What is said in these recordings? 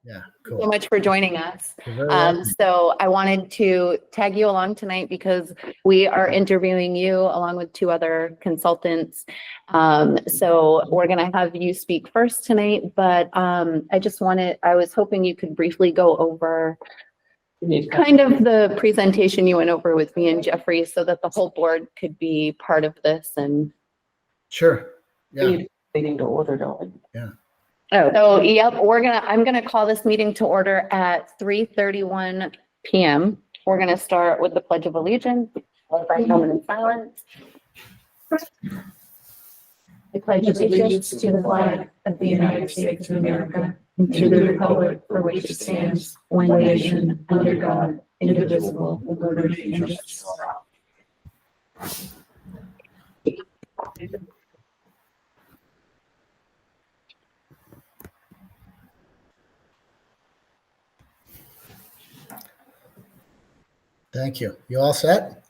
Yeah, So cool. much for joining us. You're very welcome. So I wanted to tag you along tonight because we are interviewing you along with two other consultants. So we're going to have you speak first tonight, but I was hoping you could briefly go over kind of the presentation you went over with me and Jeffrey so that the whole board could be part of this and. Sure. Yeah. Meeting to order, don't we? Yeah. Oh, so yep, I'm gonna call this meeting to order at 3:31 PM. We're gonna start with the Pledge of Allegiance, followed by a moment in silence. I pledge allegiance to the flag of the United States of America and to the republic for which it stands, one nation, under God, indivisible, with liberty and justice for all. Thank you. You all set?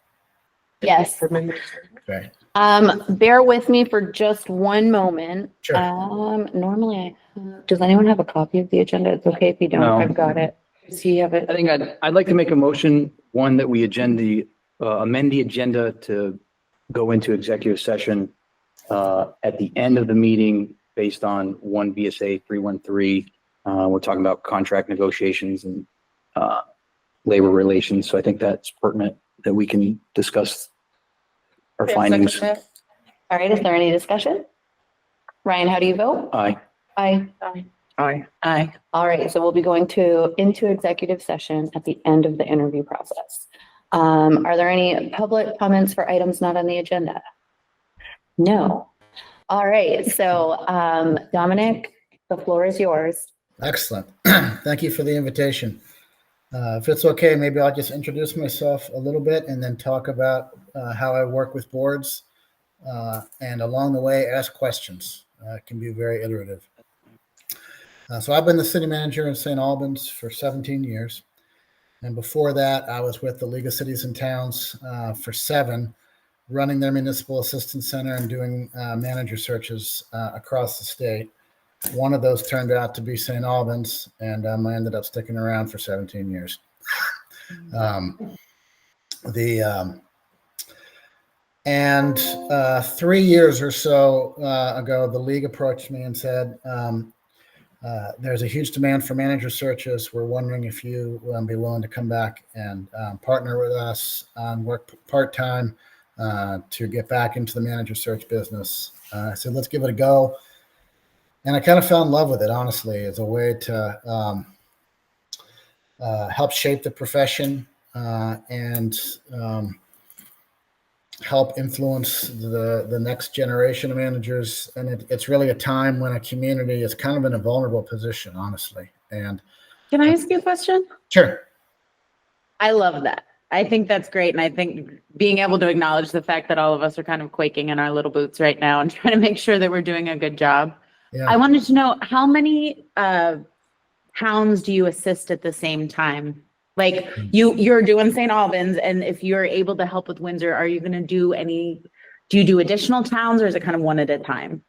Yes. Okay. Bear with me for just one moment. Sure. Normally, does anyone have a copy of the agenda? It's okay if you don't. No. I've got it. Does he have it? I think I'd like to make a motion, one, that we amend the agenda to go into executive session at the end of the meeting based on 1 VSA 313. We're talking about contract negotiations and labor relations. So I think that's pertinent that we can discuss our findings. All right, is there any discussion? Ryan, how do you vote? Aye. Aye. Aye. All right, so we'll be going into executive session at the end of the interview process. Are there any public comments for items not on the agenda? No. All right, so Dominic, the floor is yours. Excellent. Thank you for the invitation. If it's okay, maybe I'll just introduce myself a little bit and then talk about how I work with boards, and along the way, ask questions. It can be very iterative. So I've been the city manager in St. Albans for 17 years. And before that, I was with the League of Cities and Towns for 7, running their municipal assistance center and doing manager searches across the state. One of those turned out to be St. Albans, and I ended up sticking around for 17 years. 3 years or so ago, the league approached me and said, there's a huge demand for manager searches. We're wondering if you would be willing to come back and partner with us on work part-time to get back into the manager search business. I said, let's give it a go. And I kind of fell in love with it, honestly, as a way to help shape the profession and help influence the next generation of managers. And it's really a time when a community is kind of in a vulnerable position, honestly. And Can I ask you a question? sure. I love that. I think that's great. And I think being able to acknowledge the fact that all of us are kind of quaking in our little boots right now and trying to make sure that we're doing a good job. Yeah. I wanted to know, how many towns do you assist at the same time? Like you're doing St. Albans, and if you're able to help with Windsor, are you going to do you do additional towns, or is it kind of one at a time?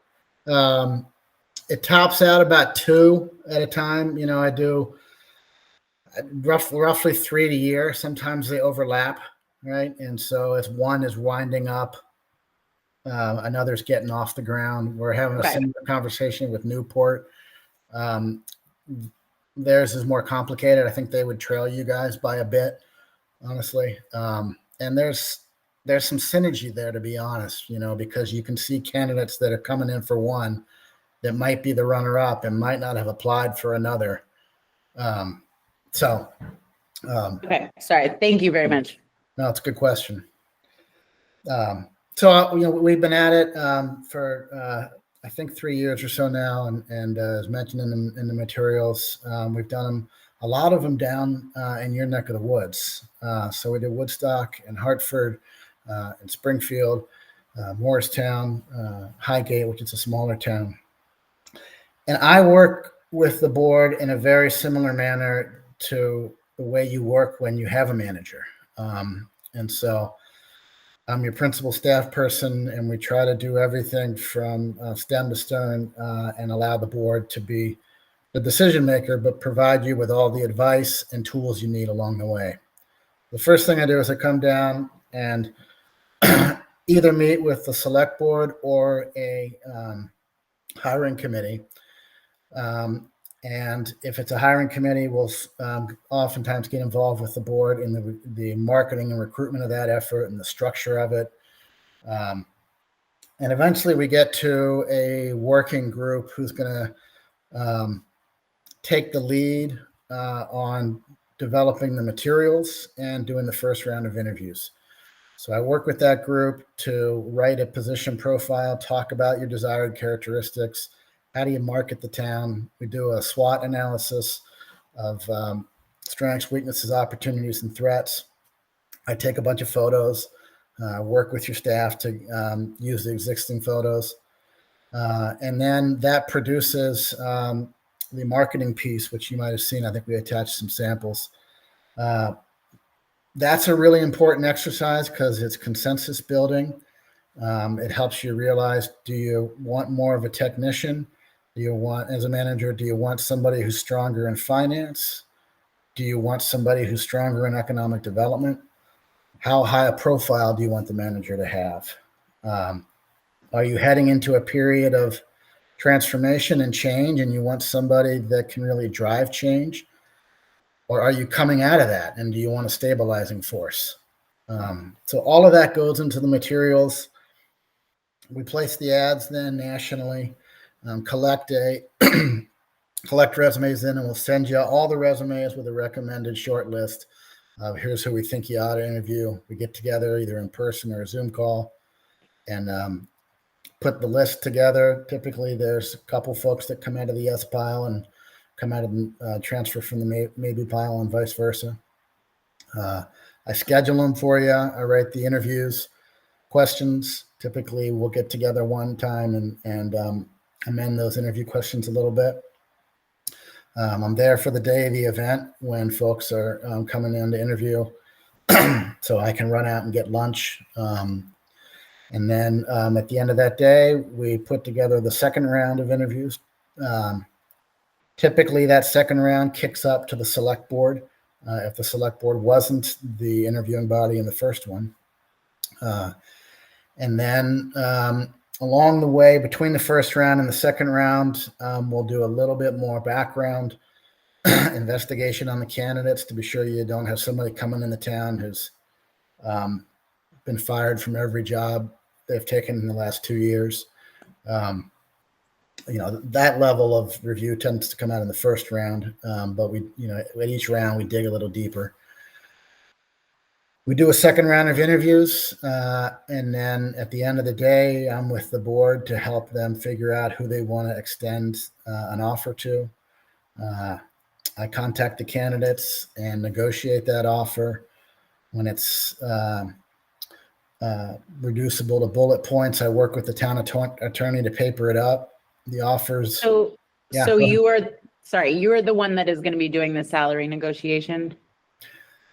It tops out about 2 at a time. You know, I do roughly 3 a year. Sometimes they overlap, right? And so if one is winding up, another's getting off the ground. We're having a similar conversation with Newport. Theirs is more complicated. I think they would trail you guys by a bit, honestly. And there's some synergy there, to be honest, you know, because you can see candidates that are coming in for one that might be the runner-up and might not have applied for another. Okay, sorry. Thank you very much. No, it's a good question. So, you know, we've been at it for I think 3 years or so now, and as mentioned in the materials, we've done them, a lot of them down in your neck of the woods. So we did Woodstock and Hartford and Springfield, Morristown, Highgate, which is a smaller town. And I work with the board in a very similar manner to the way you work when you have a manager. And so I'm your principal staff person, and we try to do everything from stem to stern and allow the board to be the decision maker, but provide you with all the advice and tools you need along the way. The first thing I do is I come down and either meet with the select board or a hiring committee. And if it's a hiring committee, we'll oftentimes get involved with the board in the marketing and recruitment of that effort and the structure of it. And eventually we get to a working group who's going to take the lead on developing the materials and doing the first round of interviews. So I work with that group to write a position profile, talk about your desired characteristics. How do you market the town? We do a SWOT analysis of strengths, weaknesses, opportunities, and threats. I take a bunch of photos, work with your staff to use the existing photos. And then that produces the marketing piece, which you might have seen. I think we attached some samples. That's a really important exercise because it's consensus building. It helps you realize, do you want more of a technician? Do you want, as a manager, do you want somebody who's stronger in finance? Do you want somebody who's stronger in economic development? How high a profile do you want the manager to have? Are you heading into a period of transformation and change and you want somebody that can really drive change? Or are you coming out of that and do you want a stabilizing force? So all of that goes into the materials. We place the ads then nationally, collect resumes in, and we'll send you all the resumes with a recommended short list of here's who we think you ought to interview. We get together either in person or a Zoom call and put the list together. Typically there's a couple folks that come out of the yes pile and come out of transfer from the maybe pile and vice versa. I schedule them for you. I write the interviews, questions. Typically we'll get together one time and amend those interview questions a little bit. I'm there for the day of the event when folks are coming in to interview, so I can run out and get lunch. And then at the end of that day, we put together the second round of interviews. Typically, that second round kicks up to the select board if the select board wasn't the interviewing body in the first one. And then along the way, between the first round and the second round, we'll do a little bit more background investigation on the candidates to be sure you don't have somebody coming in the town who's been fired from every job they've taken in the last 2 years. That level of review tends to come out in the first round, but at each round we dig a little deeper. We do a second round of interviews, and then at the end of the day, I'm with the board to help them figure out who they want to extend an offer to. I contact the candidates and negotiate that offer. When it's reducible to bullet points, I work with the town attorney to paper it up. The offers. So Yeah, you are the one that is going to be doing the salary negotiation.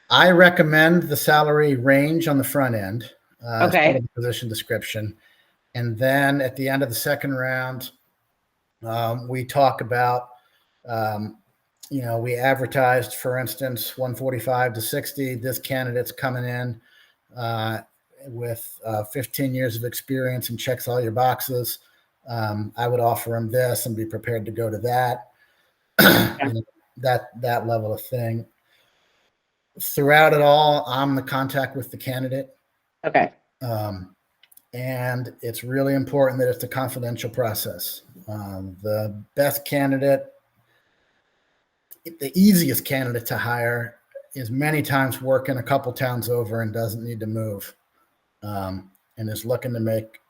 I recommend the salary range on the front end. As Okay. part of the position description. And then at the end of the second round, we talk about, we advertised, for instance, 145 to 60. This candidate's coming in with 15 years of experience and checks all your boxes. I would offer him this and be prepared to go to that. That level of thing. Throughout it all, I'm the contact with the candidate. Okay. And it's really important that it's a confidential process. The best candidate, the easiest candidate to hire is many times working a couple towns over and doesn't need to move, and is looking to make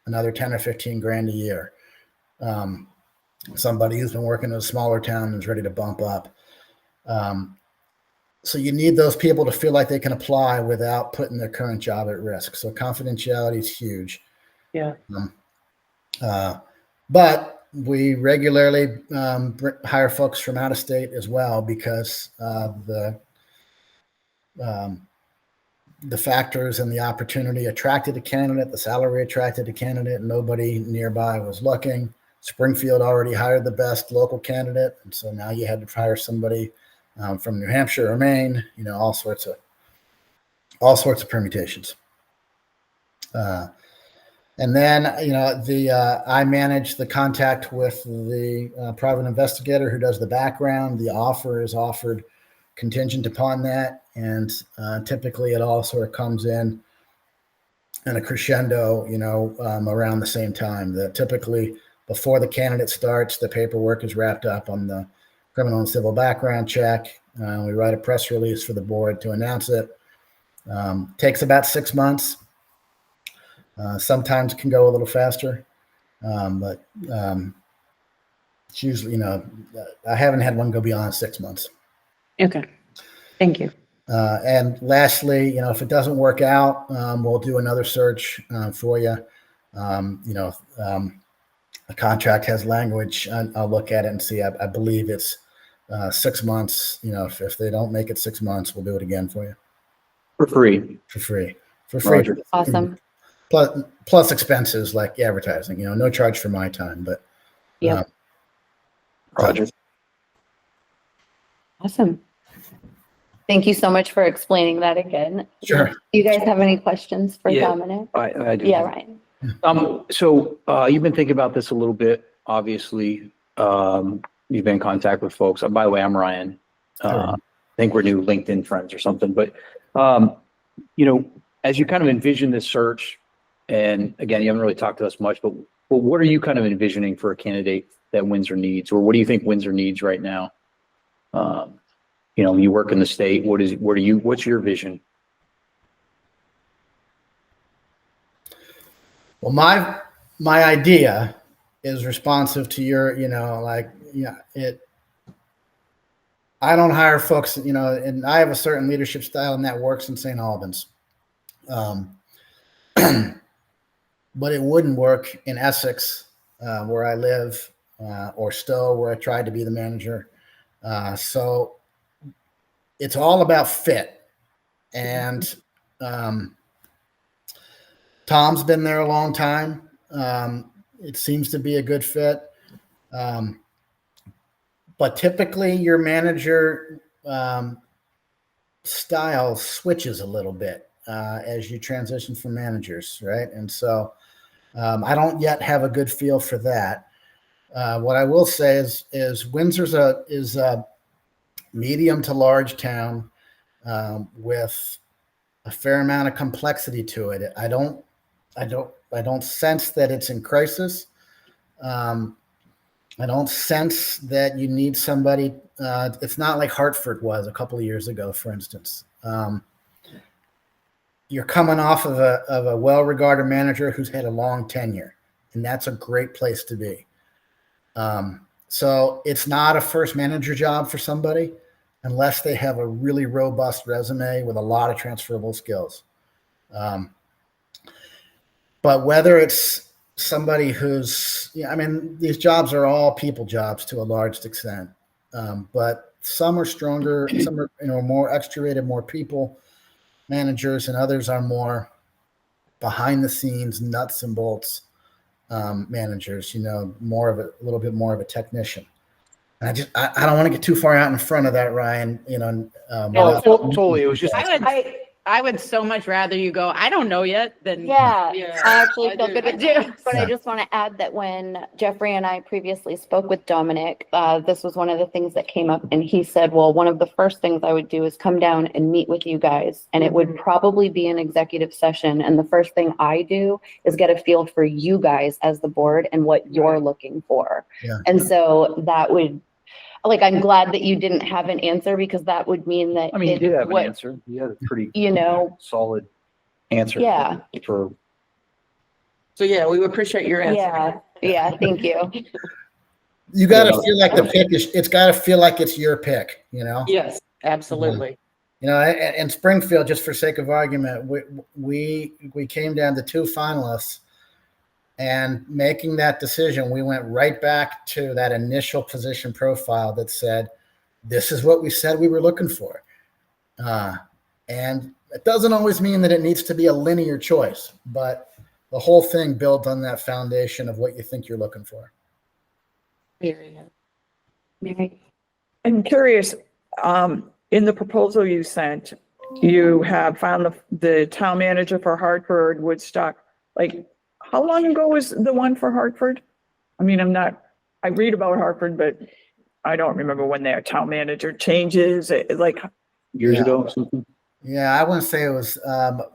another 10 or 15 grand a year. Somebody who's been working in a smaller town and is ready to bump up. So you need those people to feel like they can apply without putting their current job at risk. So confidentiality is huge. Yeah. But we regularly hire folks from out of state as well because the factors and the opportunity attracted a candidate, the salary attracted a candidate, nobody nearby was looking. Springfield already hired the best local candidate, and so now you had to hire somebody from New Hampshire or Maine. All sorts of permutations. And then, I manage the contact with the private investigator who does the background. The offer is offered contingent upon that, and typically it all sort of comes in a crescendo, around the same time. That typically before the candidate starts, the paperwork is wrapped up on the criminal and civil background check. We write a press release for the board to announce it. Takes about 6 months. Sometimes can go a little faster, but it's usually, I haven't had one go beyond 6 months. Okay. Thank you. And lastly, if it doesn't work out, we'll do another search for you. The contract has language. I'll look at it and see. I believe it's 6 months. If they don't make it 6 months, we'll do it again for you. For free. For free. For free. Roger. Awesome. Plus expenses like advertising. No charge for my time, but Yep. Roger. Awesome. Thank you so much for explaining that again. Sure. Do you guys have any questions for Yeah. Dominic? I do. Yeah, Ryan. So you've been thinking about this a little bit, obviously. You've been in contact with folks. By the way, I'm Ryan. I think we're new LinkedIn friends or something, but as you kind of envision this search, and again, you haven't really talked to us much, but what are you kind of envisioning for a candidate that Windsor needs, or what do you think Windsor needs right now? You work in the state. What's your vision? Well, my idea is responsive to your, I don't hire folks, and I have a certain leadership style and that works in St. Albans. But it wouldn't work in Essex, where I live, or Stowe, where I tried to be the manager. So it's all about fit. And Tom's been there a long time. It seems to be a good fit. But typically your manager style switches a little bit as you transition from managers, right? And so I don't yet have a good feel for that. What I will say is Windsor's is a medium to large town with a fair amount of complexity to it. I don't sense that it's in crisis. I don't sense that you need somebody. It's not like Hartford was a couple of years ago, for instance. You're coming off of a well-regarded manager who's had a long tenure, and that's a great place to be. So it's not a first manager job for somebody unless they have a really robust resume with a lot of transferable skills. But whether it's somebody who's, these jobs are all people jobs to a large extent. But some are stronger, some are, more extroverted, more people managers, and others are more behind the scenes, nuts and bolts managers, more of a little bit more of a technician. And I don't want to get too far out in front of that, Ryan, Totally. It was just, I would so much rather you go, I don't know yet than. Yeah, I actually feel good with you, but Yeah. I just want to add that when Jeffrey and I previously spoke with Dominic, this was one of the things that came up, and he said, well, one of the first things I would do is come down and meet with you guys, and it would probably be an executive session, and the first thing I do is get a feel for you guys as the board and what you're looking for. Yeah. And so that would, I'm glad that you didn't have an answer, because that would mean that. you did have an what- answer. You had a pretty solid answer. Yeah. For So yeah, we appreciate your answer. Yeah, thank you. You got to feel like the pick it's got to feel like it's your pick, Yes, absolutely. In Springfield, just for sake of argument, we came down to two finalists, and making that decision, we went right back to that initial position profile that said, this is what we said we were looking for. And it doesn't always mean that it needs to be a linear choice, but the whole thing built on that foundation of what you think you're looking for. Mary? I'm curious, in the proposal you sent, you have found the town manager for Hartford, Woodstock. Like, how long ago was the one for Hartford? I mean, I read about Hartford, but I don't remember when their town manager changes, like, Years Yeah. ago or something? Yeah, I wouldn't say it was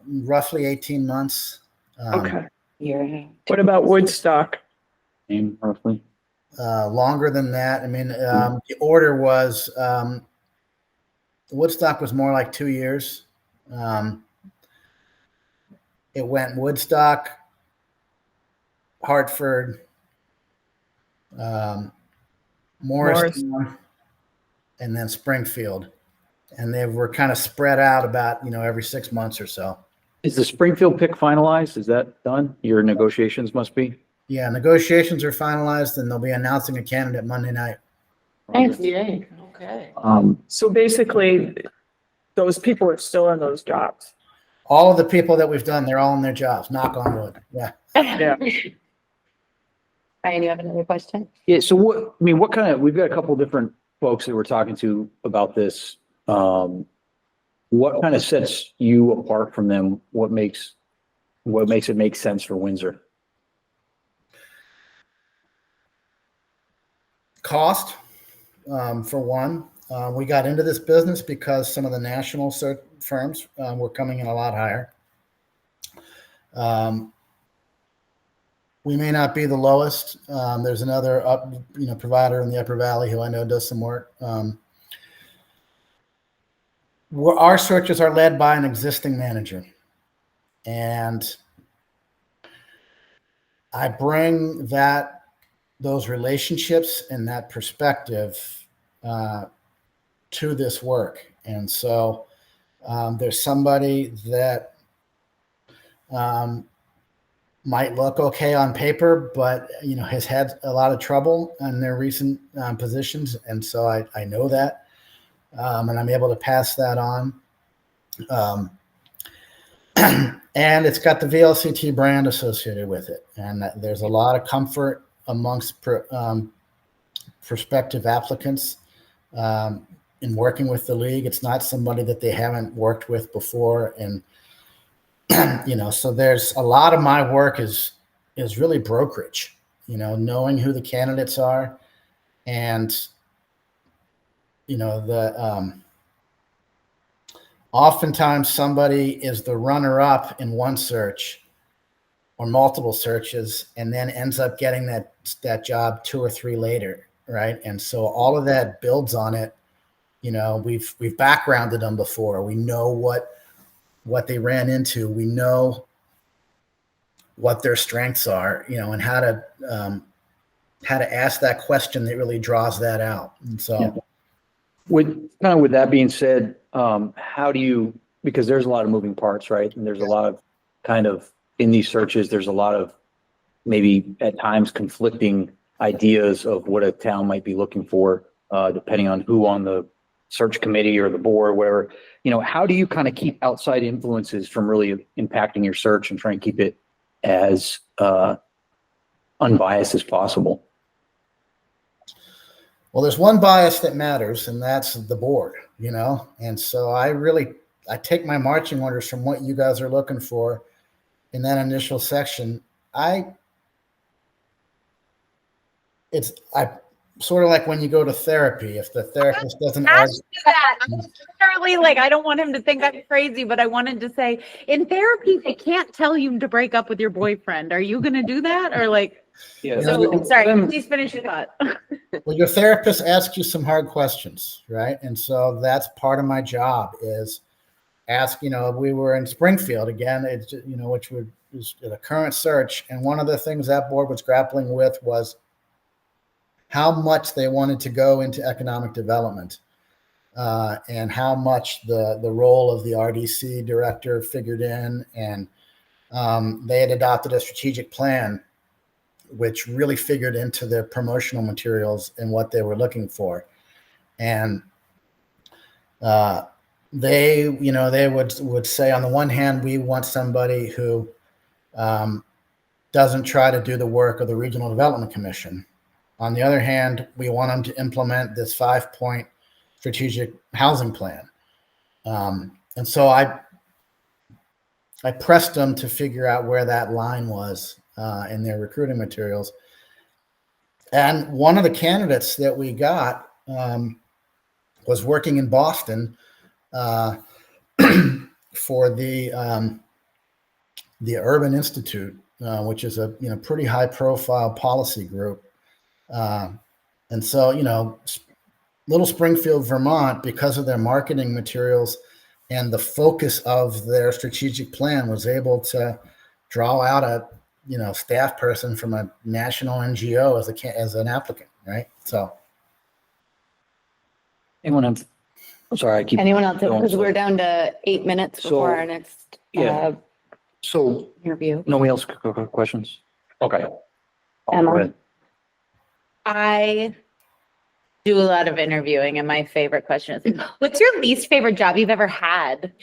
roughly 18 months. okay. You're. What about Woodstock? Name roughly? Longer than that. I mean, the order was Woodstock was more like 2 years. It went Woodstock, Hartford, Morristown, and then Springfield. And they were kind of spread out about, every 6 months or so. Is the Springfield pick finalized? Is that done? Your negotiations must be? Yeah, negotiations are finalized and they'll be announcing a candidate Monday night. Nice. Yay, okay. So basically, those people are still in those jobs. All of the people that we've done, they're all in their jobs, knock on wood. Yeah. Yeah. Ryan, you have another question? Yeah, so what kind of, we've got a couple different folks that we're talking to about this. What kind of sets you apart from them? What makes it make sense for Windsor? Cost, for one. We got into this business because some of the national firms were coming in a lot higher. We may not be the lowest. There's another provider in the Upper Valley who I know does some work. Our searches are led by an existing manager, and I bring those relationships and that perspective to this work. And so there's somebody that might look okay on paper, but has had a lot of trouble in their recent positions, and so I know that, and I'm able to pass that on. And it's got the VLCT brand associated with it, and there's a lot of comfort amongst prospective applicants in working with the league. It's not somebody that they haven't worked with before, and so there's a lot of my work is really brokerage, knowing who the candidates are, and oftentimes somebody is the runner-up in one search or multiple searches and then ends up getting that job 2 or 3 later, right? And so all of that builds on it. We've backgrounded them before. We know what they ran into. We know what their strengths are, and how to ask that question that really draws that out. And so, Yeah. With that being said, how do you, because there's a lot of moving parts, right? And there's a lot of in these searches, there's a lot of maybe at times conflicting ideas of what a town might be looking for, depending on who on the search committee or the board, whatever. How do you kind of keep outside influences from really impacting your search and try and keep it as unbiased as possible? Well, there's one bias that matters, and that's the board, and so I take my marching orders from what you guys are looking for in that initial section. It's sort of like when you go to therapy. If the therapist doesn't argue, That. I'm literally like, I don't want him to think I'm crazy, but I wanted to say, in therapy, they can't tell you to break up with your boyfriend. Are you going to do that? Or like, Yeah. so sorry, please finish your thought. well, your therapist asks you some hard questions, right? And so that's part of my job is ask. We were in Springfield again, which was a current search, and one of the things that board was grappling with was how much they wanted to go into economic development, and how much the role of the RDC director figured in. And they had adopted a strategic plan, which really figured into their promotional materials and what they were looking for. And they would say, on the one hand, we want somebody who doesn't try to do the work of the Regional Development Commission. On the other hand, we want them to implement this 5-point strategic housing plan. And so I pressed them to figure out where that line was in their recruiting materials. And one of the candidates that we got was working in Boston for the Urban Institute, which is a pretty high profile policy group. And so, Little Springfield, Vermont, because of their marketing materials and the focus of their strategic plan, was able to draw out a staff person from a national NGO as an applicant, right? So, Anyone else? I'm sorry, I keep. Anyone else? going. Because we're down to 8 minutes before So, our next yeah. So interview. nobody else questions? Okay. Emma? Go ahead. I do a lot of interviewing and my favorite question is, what's your least favorite job you've ever had?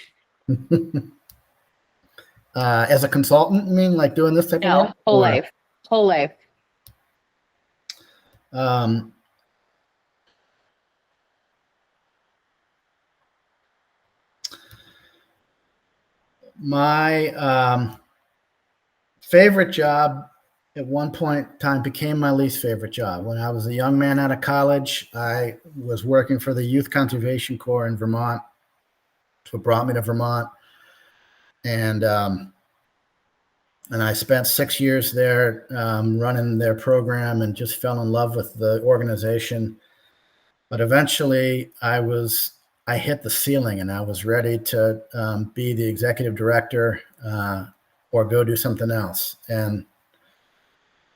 as a consultant, you mean like doing this type of No, work? whole Or, life, whole life. My favorite job at one point in time became my least favorite job. When I was a young man out of college, I was working for the Youth Conservation Corps in Vermont. That's what brought me to Vermont. And I spent 6 years there running their program and just fell in love with the organization. But eventually I hit the ceiling and I was ready to be the executive director or go do something else. And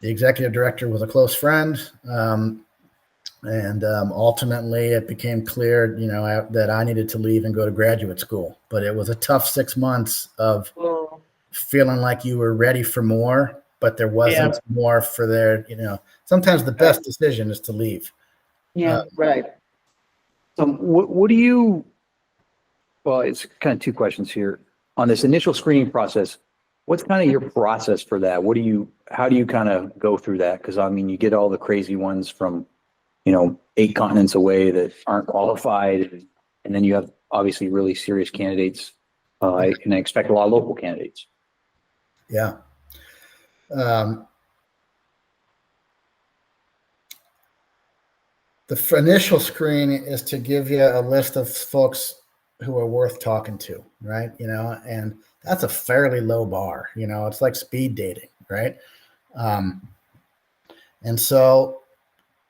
the executive director was a close friend. And ultimately it became clear, that I needed to leave and go to graduate school. But it was a tough 6 months of feeling like you were ready for more, but there wasn't more for sometimes the best decision is to leave. Yeah. Right. So what do you, well, it's kind of two questions here. On this initial screening process, what's kind of your process for that? How do you kind of go through that? Because I mean, you get all the crazy ones from, 8 continents away that aren't qualified. And then you have obviously really serious candidates. And I expect a lot of local candidates. Yeah. The initial screen is to give you a list of folks who are worth talking to, right? And that's a fairly low bar. It's like speed dating, right? And so,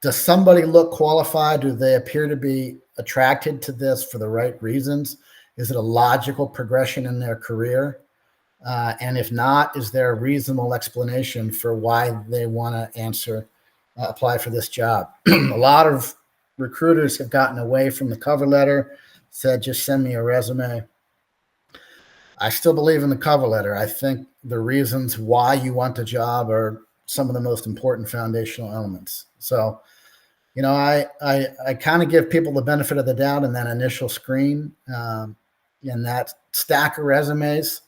does somebody look qualified? Do they appear to be attracted to this for the right reasons? Is it a logical progression in their career? And if not, is there a reasonable explanation for why they want to apply for this job? A lot of recruiters have gotten away from the cover letter, said, just send me a resume. I still believe in the cover letter. I think the reasons why you want the job are some of the most important foundational elements. So, I kind of give people the benefit of the doubt in that initial screen, and that stack of resumes,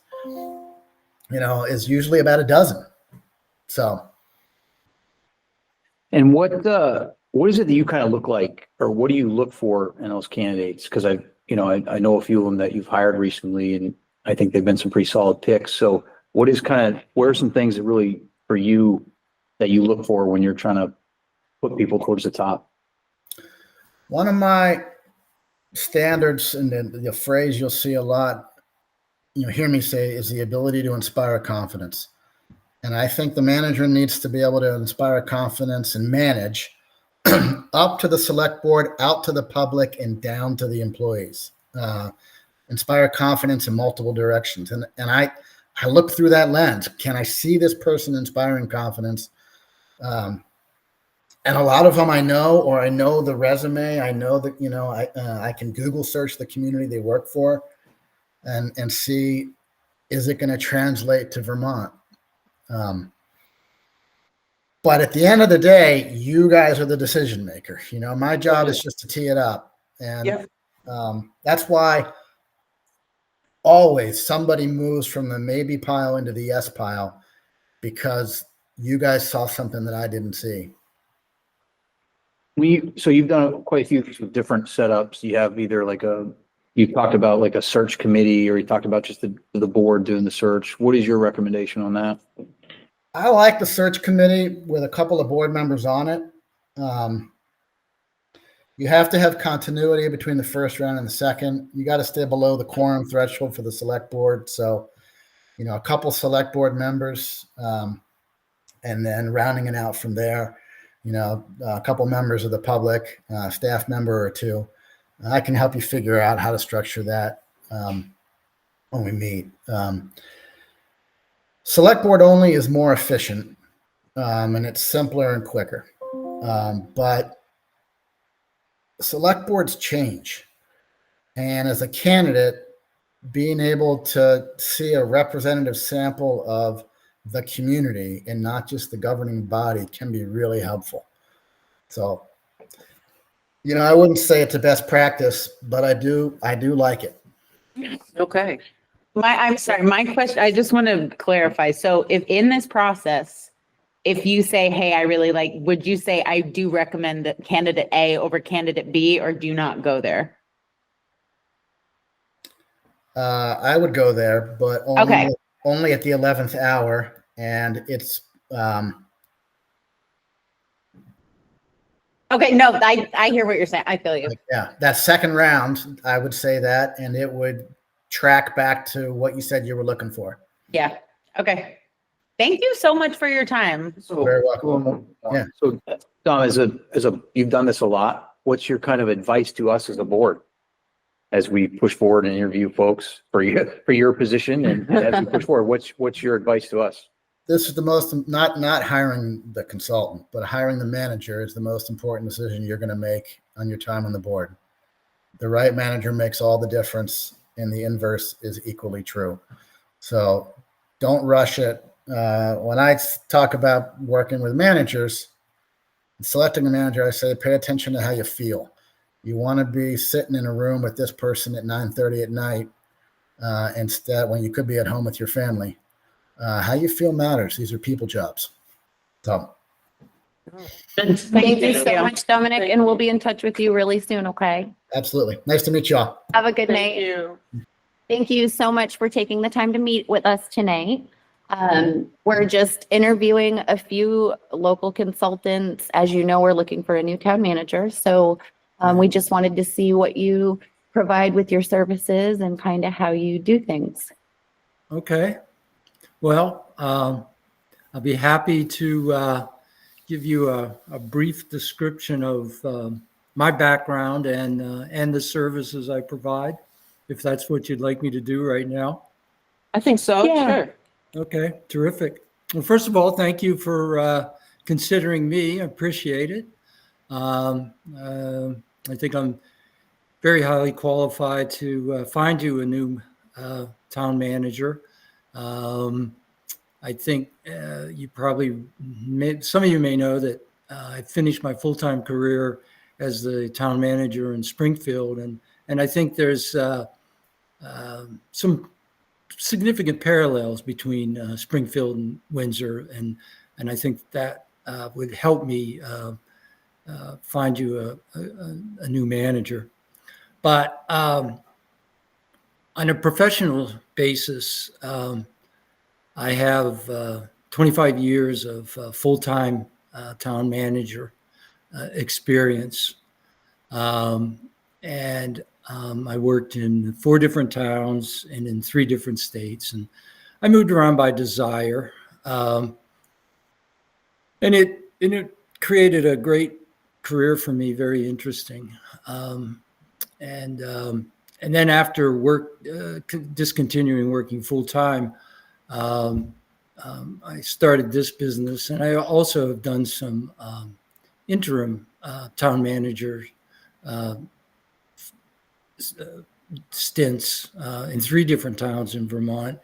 is usually about a dozen. So. And what is it that you kind of look like, or what do you look for in those candidates? Because I know a few of them that you've hired recently, and I think they've been some pretty solid picks. So what are some things that really for you that you look for when you're trying to put people towards the top? One of my standards, and the phrase you'll see a lot, hear me say, is the ability to inspire confidence. And I think the manager needs to be able to inspire confidence and manage up to the select board, out to the public, and down to the employees. Inspire confidence in multiple directions. And I look through that lens. Can I see this person inspiring confidence? And a lot of them I know, or I know the resume. I know that, I can Google search the community they work for and see, is it going to translate to Vermont? But at the end of the day, you guys are the decision maker. My job is just to tee it up. And that's why always somebody moves from the maybe pile into the yes pile, because you guys saw something that I didn't see. So you've done quite a few different setups. You have either you talked about like a search committee, or you talked about just the board doing the search. What is your recommendation on that? I like the search committee with a couple of board members on it. You have to have continuity between the first round and the second. You got to stay below the quorum threshold for the select board. So, a couple select board members, and then rounding it out from there, a couple members of the public, staff member or two. I can help you figure out how to structure that when we meet. Select board only is more efficient, and it's simpler and quicker. But select boards change. And as a candidate, being able to see a representative sample of the community and not just the governing body can be really helpful. So, I wouldn't say it's a best practice, but I do like it. Okay. I'm sorry, my question, I just want to clarify. So if in this process, if you say, hey, I really would you say I do recommend that candidate A over candidate B, or do not go there? I would go there, but only at the 11th hour. And it's, Okay, no, I hear what you're saying. I feel you. yeah, that second round, I would say that, and it would track back to what you said you were looking for. Yeah. Okay. Thank you so much for your time. So, Very welcome. Yeah. So, Dom, you've done this a lot. What's your kind of advice to us as a board as we push forward and interview folks for your position, and as we push forward? What's your advice to us? This is the most, not hiring the consultant, but hiring the manager is the most important decision you're going to make on your time on the board. The right manager makes all the difference, and the inverse is equally true. So don't rush it. When I talk about working with managers, selecting a manager, I say pay attention to how you feel. You want to be sitting in a room with this person at 9:30 at night, instead when you could be at home with your family. How you feel matters. These are people jobs. So Thank you so much, Dominic, and we'll be in touch with you really soon, okay? absolutely. Nice to meet y'all. Have a good Thank night. you. Thank you so much for taking the time to meet with us tonight. We're just interviewing a few local consultants. As you know, we're looking for a new town manager. So we just wanted to see what you provide with your services and kind of how you do things. Okay. Well, I'll be happy to give you a brief description of my background and the services I provide, if that's what you'd like me to do right now. I think so. Yeah. Sure. Okay, terrific. Well, first of all, thank you for considering me. I appreciate it. I think I'm very highly qualified to find you a new town manager. I think you probably some of you may know that I finished my full-time career as the town manager in Springfield, and I think there's some significant parallels between Springfield and Windsor, and I think that would help me find you a new manager. But on a professional basis, I have 25 years of full-time town manager experience. And I worked in 4 different towns and in 3 different states. And I moved around by desire. And it created a great career for me, very interesting. And then after discontinuing working full-time, I started this business, and I also have done some interim town manager stints in 3 different towns in Vermont,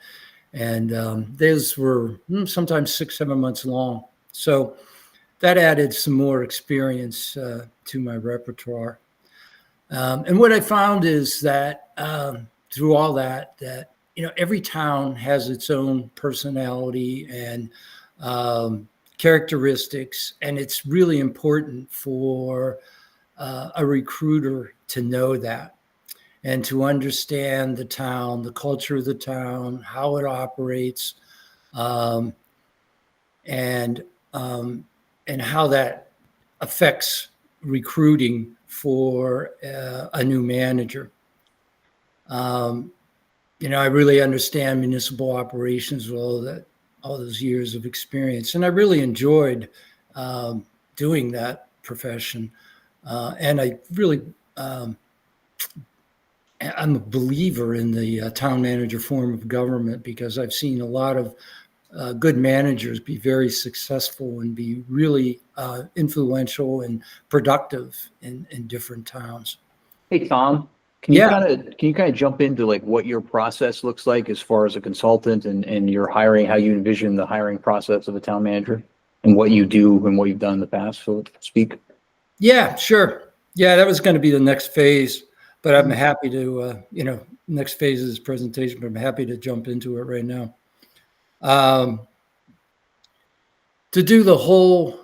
and those were sometimes 6-7 months long. So that added some more experience to my repertoire. And what I found is that through all that every town has its own personality and characteristics, and it's really important for a recruiter to know that and to understand the town, the culture of the town, how it operates, um, and and how that affects recruiting for a new manager. Um, I really understand municipal operations with all those years of experience, and I really enjoyed doing that profession. And I really, I'm a believer in the town manager form of government because I've seen a lot of good managers be very successful and be really influential and productive in different towns. Hey, Tom, Yeah. can you kind of jump into like what your process looks like as far as a consultant and your hiring, how you envision the hiring process of a town manager and what you do and what you've done in the past, so to speak? Yeah, sure. Yeah, that was going to be the next phase, but I'm happy to, next phase of this presentation, but I'm happy to jump into it right now. To do the whole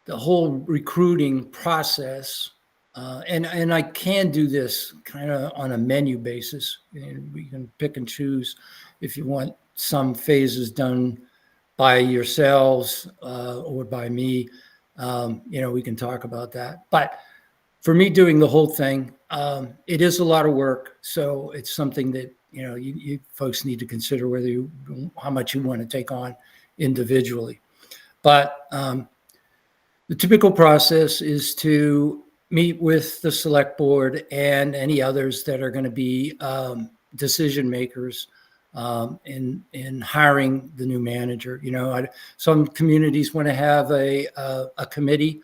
recruiting process, and I can do this kind of on a menu basis, and we can pick and choose if you want some phases done by yourselves or by me. We can talk about that. But for me, doing the whole thing, it is a lot of work. So it's something that you folks need to consider how much you want to take on individually. But the typical process is to meet with the select board and any others that are going to be decision makers in hiring the new manager. Some communities want to have a committee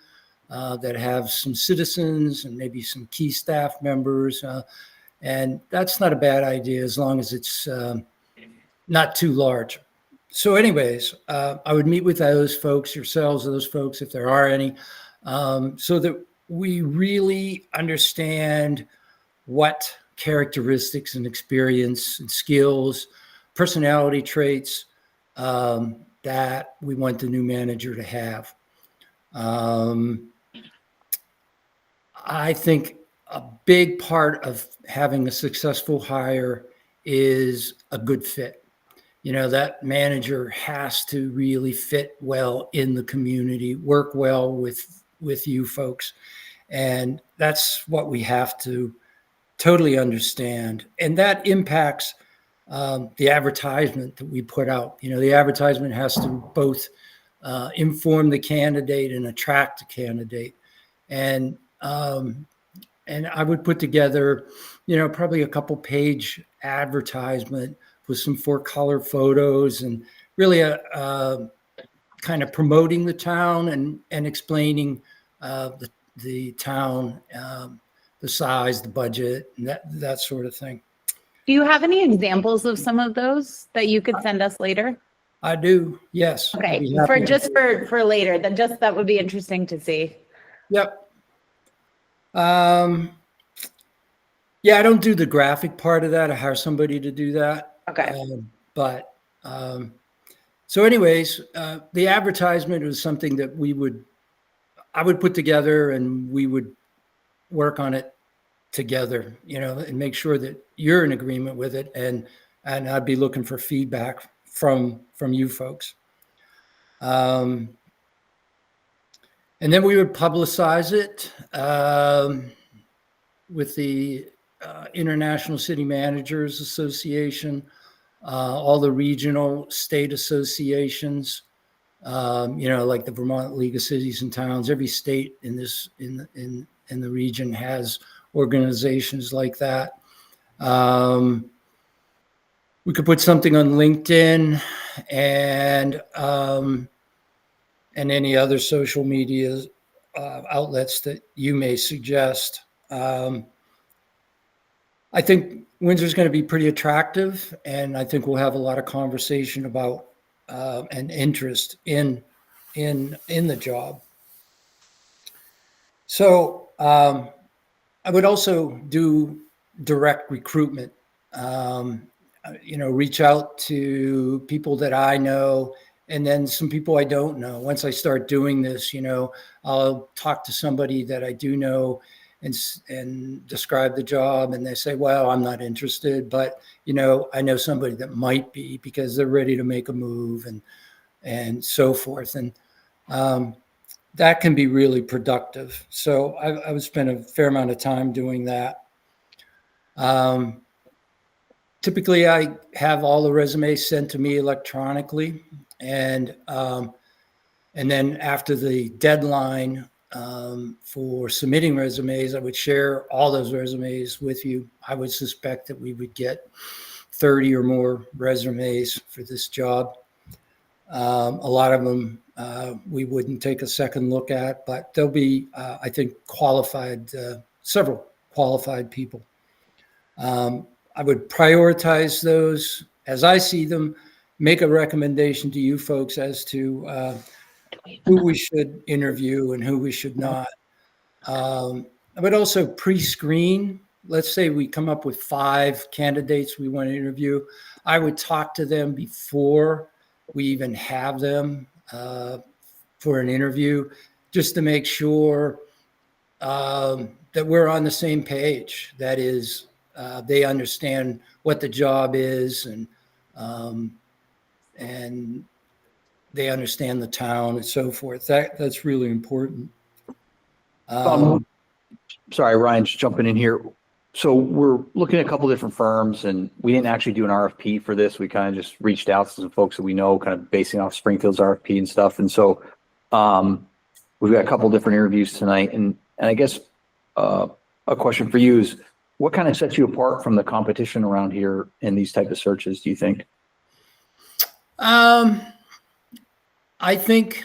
that have some citizens and maybe some key staff members, and that's not a bad idea as long as it's not too large. So anyways, I would meet with those folks, yourselves, those folks, if there are any, so that we really understand what characteristics and experience and skills, personality traits that we want the new manager to have. I think a big part of having a successful hire is a good fit. That manager has to really fit well in the community, work well with you folks. And that's what we have to totally understand. And that impacts the advertisement that we put out. The advertisement has to both inform the candidate and attract the candidate. And I would put together, probably a couple page advertisement with some 4-color photos and really kind of promoting the town and explaining the town, the size, the budget, and that sort of thing. Do you have any examples of some of those that you could send us later? I do, yes. I'd Okay, be happy to. for later, that would be interesting to see. Yep. Yeah, I don't do the graphic part of that. I hire somebody to do that. Okay. So anyways, the advertisement was something that I would put together and we would work on it together, and make sure that you're in agreement with it. And I'd be looking for feedback from you folks. And then we would publicize it with the International City Managers Association, all the regional state associations, like the Vermont League of Cities and Towns. Every state in the region has organizations like that. We could put something on LinkedIn and any other social media outlets that you may suggest. I think Windsor's going to be pretty attractive, and I think we'll have a lot of conversation about and interest in the job. So I would also do direct recruitment. reach out to people that I know, and then some people I don't know. Once I start doing this, I'll talk to somebody that I do know and describe the job, and they say, well, I'm not interested, but I know somebody that might be, because they're ready to make a move and so forth. And that can be really productive. So I would spend a fair amount of time doing that. Typically, I have all the resumes sent to me electronically, and then after the deadline for submitting resumes, I would share all those resumes with you. I would suspect that we would get 30 or more resumes for this job. A lot of them we wouldn't take a second look at, but there'll be, I think, several qualified people. I would prioritize those as I see them, make a recommendation to you folks as to who we should interview and who we should not. I would also pre-screen. Let's say we come up with 5 candidates we want to interview. I would talk to them before we even have them for an interview, just to make sure that we're on the same page. That is, they understand what the job is, and they understand the town and so forth. That's really important. Sorry, Ryan, just jumping in here. So we're looking at a couple different firms, and we didn't actually do an RFP for this. We kind of just reached out to some folks that we know, kind of basing off Springfield's RFP and stuff. And so we've got a couple different interviews tonight. And I guess a question for you is, what kind of sets you apart from the competition around here in these type of searches, do you think? I think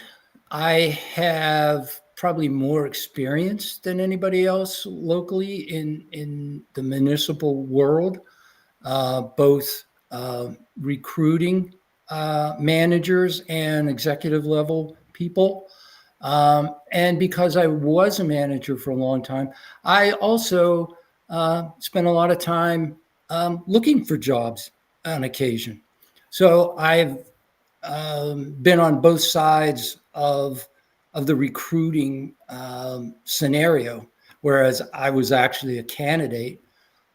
I have probably more experience than anybody else locally in the municipal world, both recruiting managers and executive level people. And because I was a manager for a long time, I also spent a lot of time looking for jobs on occasion. So I've been on both sides of the recruiting scenario, whereas I was actually a candidate.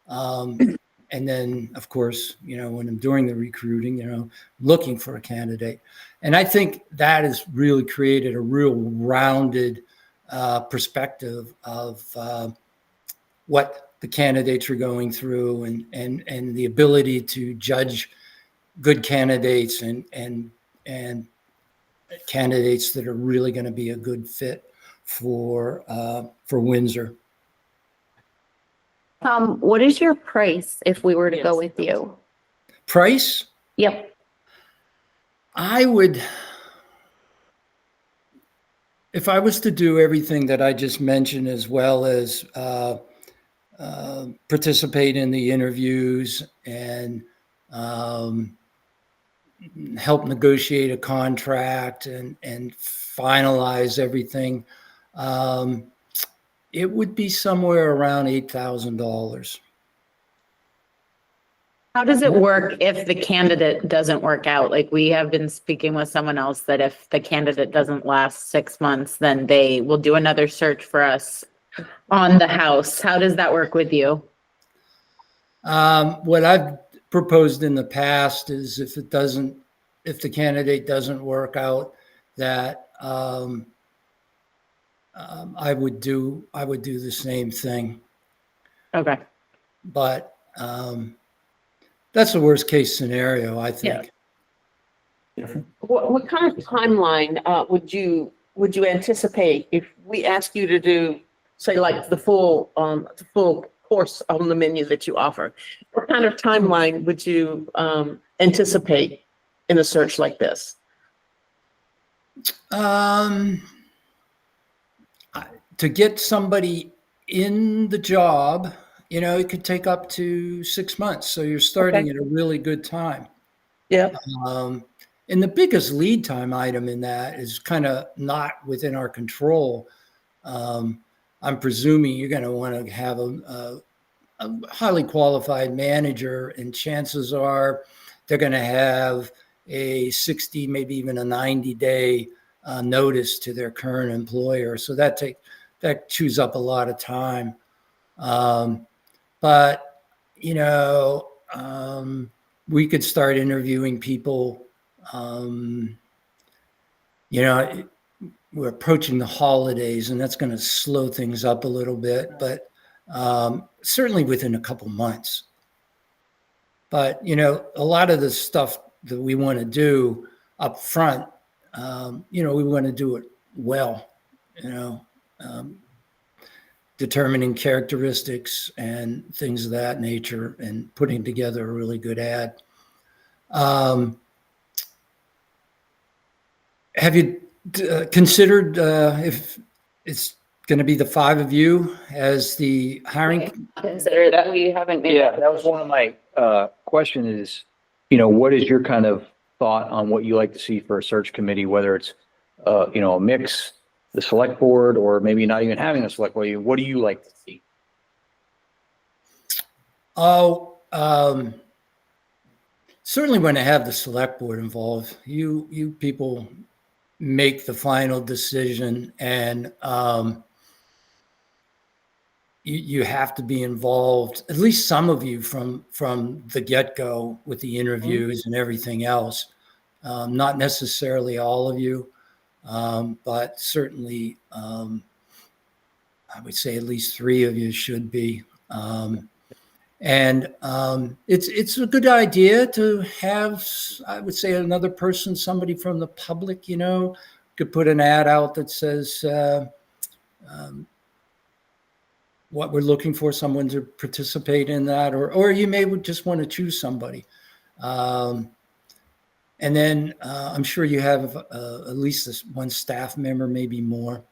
And then, of course, when I'm doing the recruiting, looking for a candidate. And I think that has really created a real rounded perspective of what the candidates are going through, and the ability to judge good candidates and candidates that are really going to be a good fit for Windsor. What is your price if we were to go with you? Price? Yep. I would, if I was to do everything that I just mentioned, as well as participate in the interviews and help negotiate a contract and finalize everything, it would be somewhere around $8,000. How does it work if the candidate doesn't work out? Like, we have been speaking with someone else that if the candidate doesn't last 6 months, then they will do another search for us on the house. How does that work with you? What I've proposed in the past is if the candidate doesn't work out, that I would do the same thing. Okay. But that's the worst case scenario, I think. What kind of timeline would you anticipate if we ask you to do, say, like the full course on the menu that you offer? What kind of timeline would you anticipate in a search like this? To get somebody in the job, it could take up to 6 months. So you're starting at a really good time. Yeah. And the biggest lead time item in that is kind of not within our control. I'm presuming you're going to want to have a highly qualified manager, and chances are they're going to have a 60, maybe even a 90-day notice to their current employer. So that chews up a lot of time. But, you know, we could start interviewing people. You know, we're approaching the holidays, and that's going to slow things up a little bit, but certainly within a couple months. But, you know, a lot of the stuff that we want to do up front, you know, we want to do it well, you know, determining characteristics and things of that nature and putting together a really good ad. Have you considered if it's going to be the five of you as the hiring? Consider that we haven't made. Yeah, that was one of my question is, you know, what is your kind of thought on what you like to see for a search committee, whether it's, you know, a mix, the select board, or maybe not even having a select board? What do you like to see? Oh, certainly when I have the select board involved, you people make the final decision, and you have to be involved, at least some of you from the get-go with the interviews and everything else. Not necessarily all of you, but certainly I would say at least three of you should be. And it's a good idea to have, I would say, another person, somebody from the public, you know, could put an ad out that says what we're looking for, someone to participate in that, or you may just want to choose somebody. And then I'm sure you have at least this one staff member, maybe more,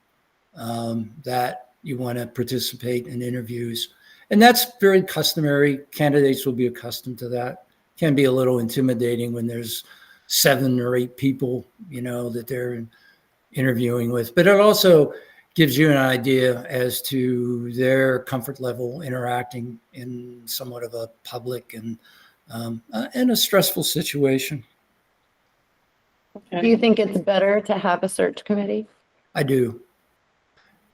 that you want to participate in interviews. And that's very customary. Candidates will be accustomed to that. Can be a little intimidating when there's 7 or 8 people, you know, that they're interviewing with. But it also gives you an idea as to their comfort level interacting in somewhat of a public and in a stressful situation. Do you think it's better to have a search committee? I do.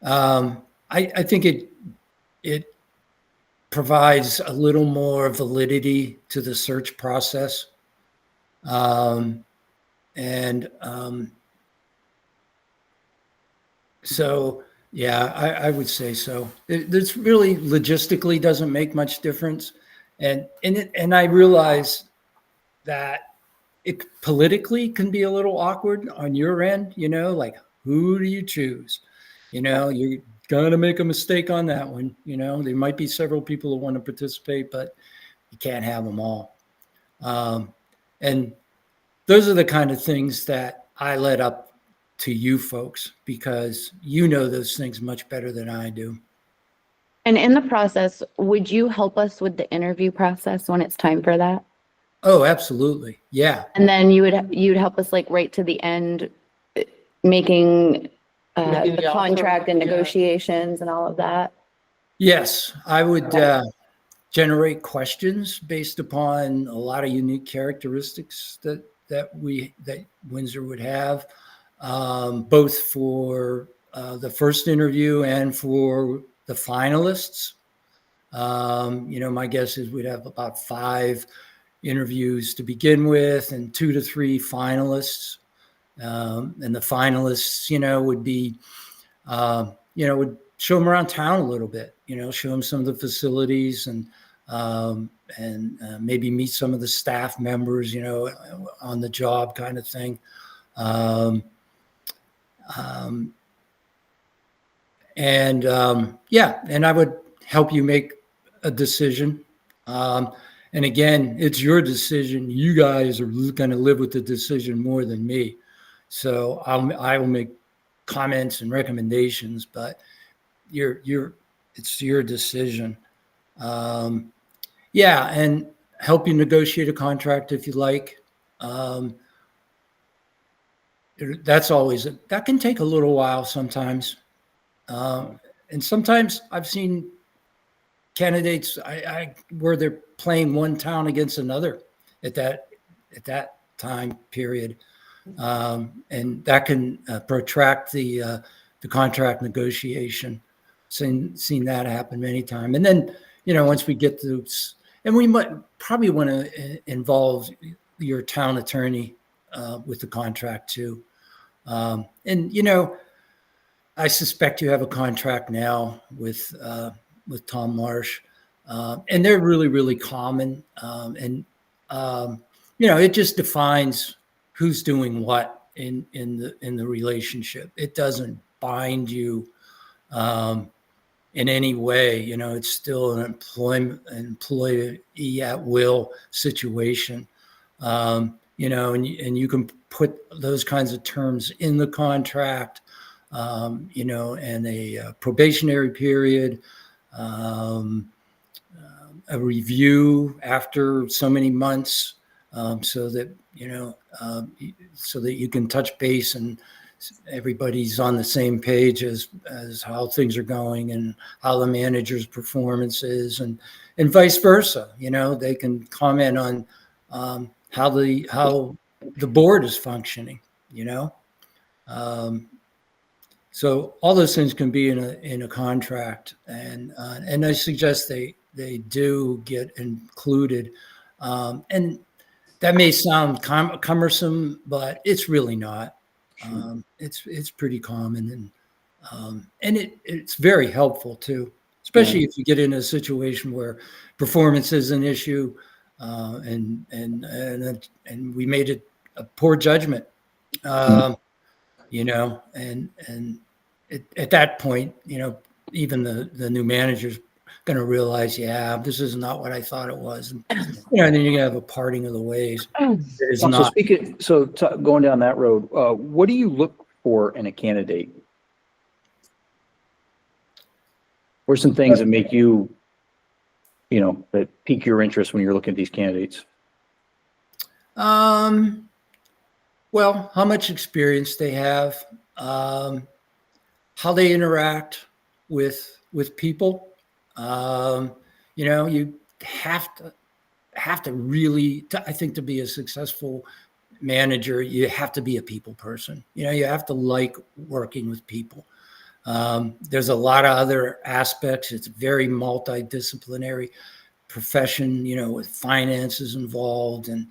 I think it provides a little more validity to the search process. So, yeah, I would say so. This really logistically doesn't make much difference. And I realize that it politically can be a little awkward on your end, you know, like, who do you choose? You know, you're going to make a mistake on that one. You know, there might be several people who want to participate, but you can't have them all. And those are the kind of things that I let up to you folks, because you know those things much better than I do. And in the process, would you help us with the interview process when it's time for that? Oh, absolutely. Yeah. And then you'd help us like right to the end, making Making the the offer, contract and yeah. negotiations and all of that. Yes, I would generate questions based upon a lot of unique characteristics that Windsor would have, both for the first interview and for the finalists. You know, my guess is we'd have about 5 interviews to begin with and 2 to 3 finalists. And the finalists, you know, would be, you know, would show them around town a little bit, you know, show them some of the facilities and maybe meet some of the staff members, you know, on the job kind of thing. Yeah, and I would help you make a decision. And again, it's your decision. You guys are going to live with the decision more than me. So I will make comments and recommendations, but it's your decision. Yeah, and help you negotiate a contract if you like. That can take a little while sometimes. And sometimes I've seen candidates, where they're playing one town against another at that time period. And that can protract the contract negotiation. Seen that happen many times. And then, once we get to, and we might probably want to involve your town attorney with the contract too. And I suspect you have a contract now with Tom Marsh, and they're really, really common. It just defines who's doing what in the relationship. It doesn't bind you in any way. It's still an employee at will situation. And you can put those kinds of terms in the contract, and a probationary period, a review after so many months, so that you can touch base and everybody's on the same page as how things are going and how the manager's performance is, and vice versa. They can comment on how the board is functioning. So all those things can be in a contract, and I suggest they do get included. And that may sound cumbersome, but it's really not. It's pretty common, and it's very helpful too, especially if you get in a situation where performance is an issue, and we made it a poor judgment. And at that point, even the new manager's going to realize, this is not what I thought it was. And, and then you're going to have a parting of the ways. It's not. Going down that road, what do you look for in a candidate? What are some things that make you, that pique your interest when you're looking at these candidates? Well, how much experience they have, how they interact with people. You have to really, I think, to be a successful manager, you have to be a people person. You have to like working with people. There's a lot of other aspects. It's a very multidisciplinary profession, with finances involved and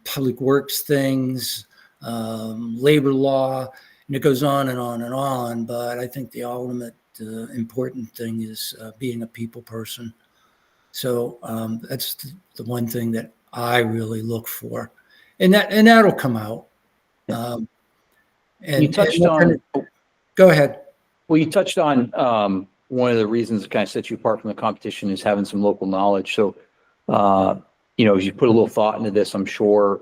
public works things, labor law, and it goes on and on and on. But I think the ultimate important thing is being a people person. So that's the one thing that I really look for, and that'll come out. And you touched on. Go ahead. Well, you touched on one of the reasons that kind of sets you apart from the competition is having some local knowledge. So, as you put a little thought into this, I'm sure.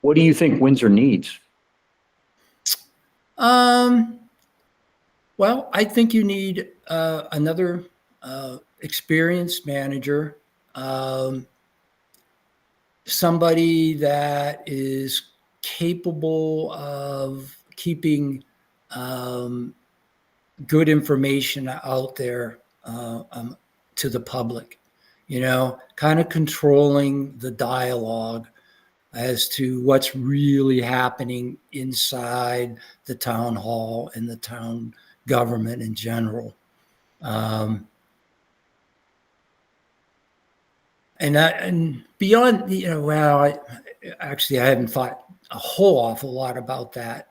What do you think Windsor needs? Well, I think you need another experienced manager, somebody that is capable of keeping good information out there to the public, kind of controlling the dialogue as to what's really happening inside the town hall and the town government in general. And beyond, I haven't thought a whole awful lot about that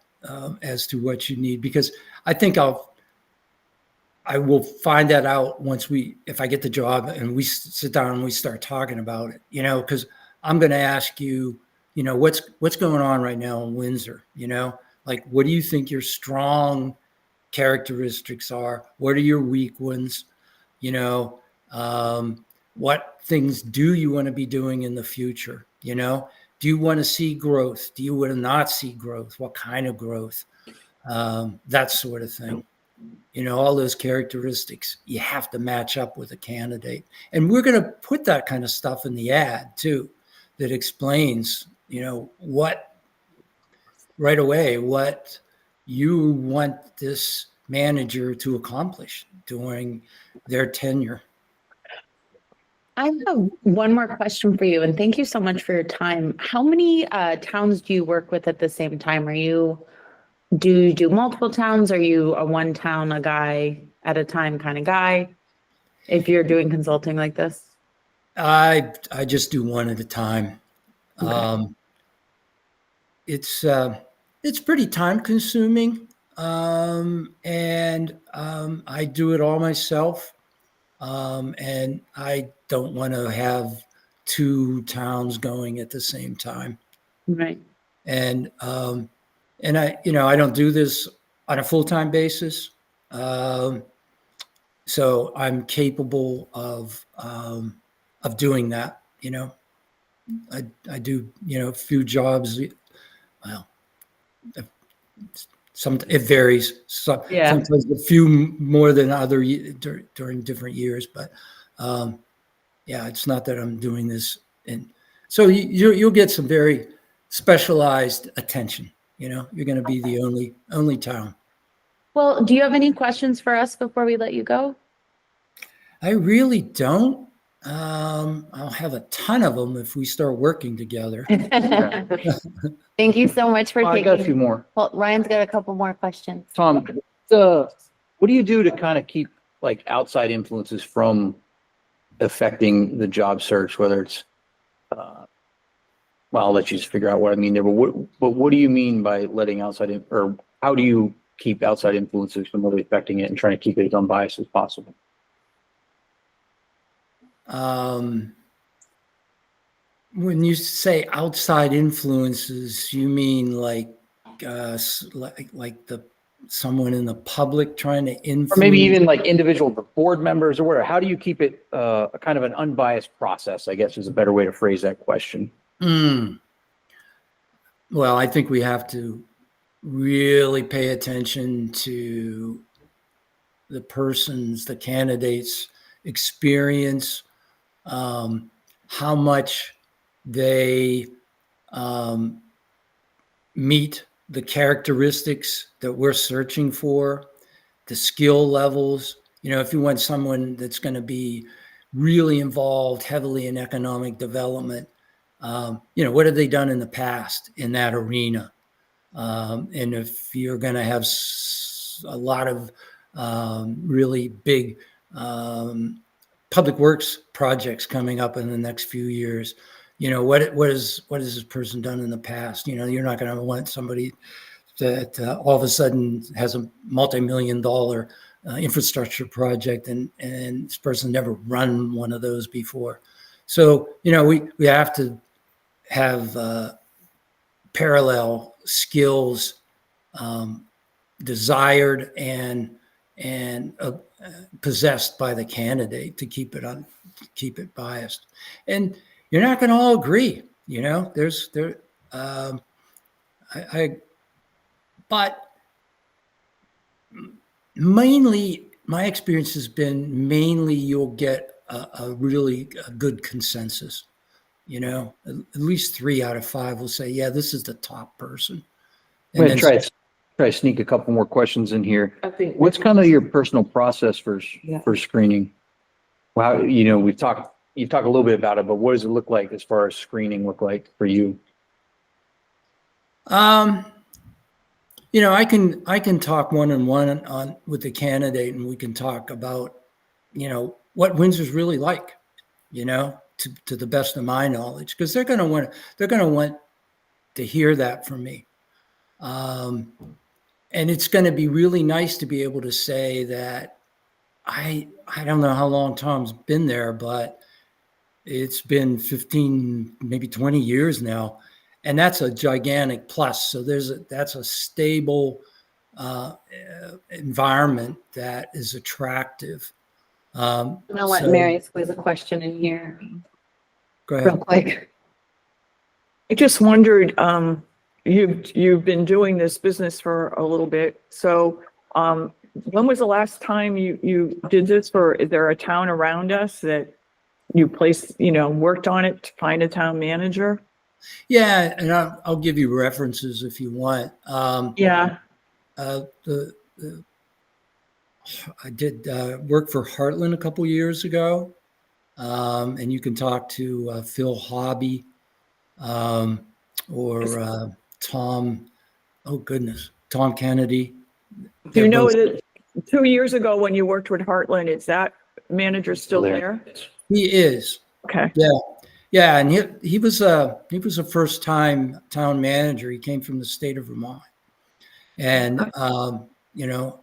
as to what you need, because I think I will find that out if I get the job and we sit down and we start talking about it, because I'm going to ask you, what's going on right now in Windsor, like, what do you think your strong characteristics are? What are your weak ones? What things do you want to be doing in the future? Do you want to see growth? Do you want to not see growth? What kind of growth? That sort of thing. All those characteristics, you have to match up with a candidate. And we're going to put that kind of stuff in the ad too, that explains, what right away, what you want this manager to accomplish during their tenure. I have one more question for you, and thank you so much for your time. How many towns do you work with at the same time? Do you do multiple towns? Are you a one town, a guy at a time kind of guy? If you're doing consulting like this? I just do one at a time. Okay. It's pretty time consuming, and I do it all myself. And I don't want to have two towns going at the same time. Right. And I don't do this on a full-time basis. So I'm capable of doing that. I do, a few jobs. Well, it varies. Yeah. Sometimes a few more than other during different years, but yeah, it's not that I'm doing this. And so you'll get some very specialized attention. You're going to be the only town. Well, do you have any questions for us before we let you go? I really don't. I'll have a ton of them if we start working together. Thank you so much for I got a few taking, more. well, Ryan's got a couple more questions. Tom, what do you do to kind of keep like outside influences from affecting the job search, whether it's, well, I'll let you just figure out what I mean there, but what do you mean by letting or how do you keep outside influences from really affecting it and trying to keep it as unbiased as possible? When you say outside influences, you mean like someone in the public trying to influence, Or maybe even like individual board members or whatever. How do you keep it a kind of an unbiased process, I guess is a better way to phrase that question. Well, I think we have to really pay attention to the candidates' experience, how much they meet the characteristics that we're searching for, the skill levels. If you want someone that's going to be really involved heavily in economic development, what have they done in the past in that arena? And if you're going to have a lot of really big public works projects coming up in the next few years, what has this person done in the past? You're not going to want somebody that all of a sudden has a multi-million-dollar infrastructure project and this person never run one of those before. So we have to have parallel skills, desired and possessed by the candidate to keep it biased. And you're not going to all agree, but mainly my experience has been you'll get a really good consensus. At least 3 out of 5 will say, yeah, this is the top person. I'm going to try to sneak a couple more questions in here. I think. What's kind of your personal process for screening? Well, you've talked a little bit about it, but what does it look like as far as screening look like for you? I can talk one-on-one with the candidate, and we can talk about, what Windsor's really like, to the best of my knowledge, because they're going to want to hear that from me. And it's going to be really nice to be able to say that I don't know how long Tom's been there, but it's been 15, maybe 20 years now. And that's a gigantic plus. So that's a stable environment that is attractive. I'm gonna let Mary squeeze a question in here Go real ahead. quick. I just wondered, you've been doing this business for a little bit. So, when was the last time you did this is there a town around us that you worked on it to find a town manager? Yeah, and I'll give you references if you want. Yeah. The I did work for Heartland a couple years ago. And you can talk to Phil Hobby or Tom. Oh goodness, Tom Kennedy. Do They're you know both- that 2 years ago when you worked with Heartland, is that manager still there? He is. Okay. Yeah, and he was a first time town manager. He came from the state of Vermont, and you know,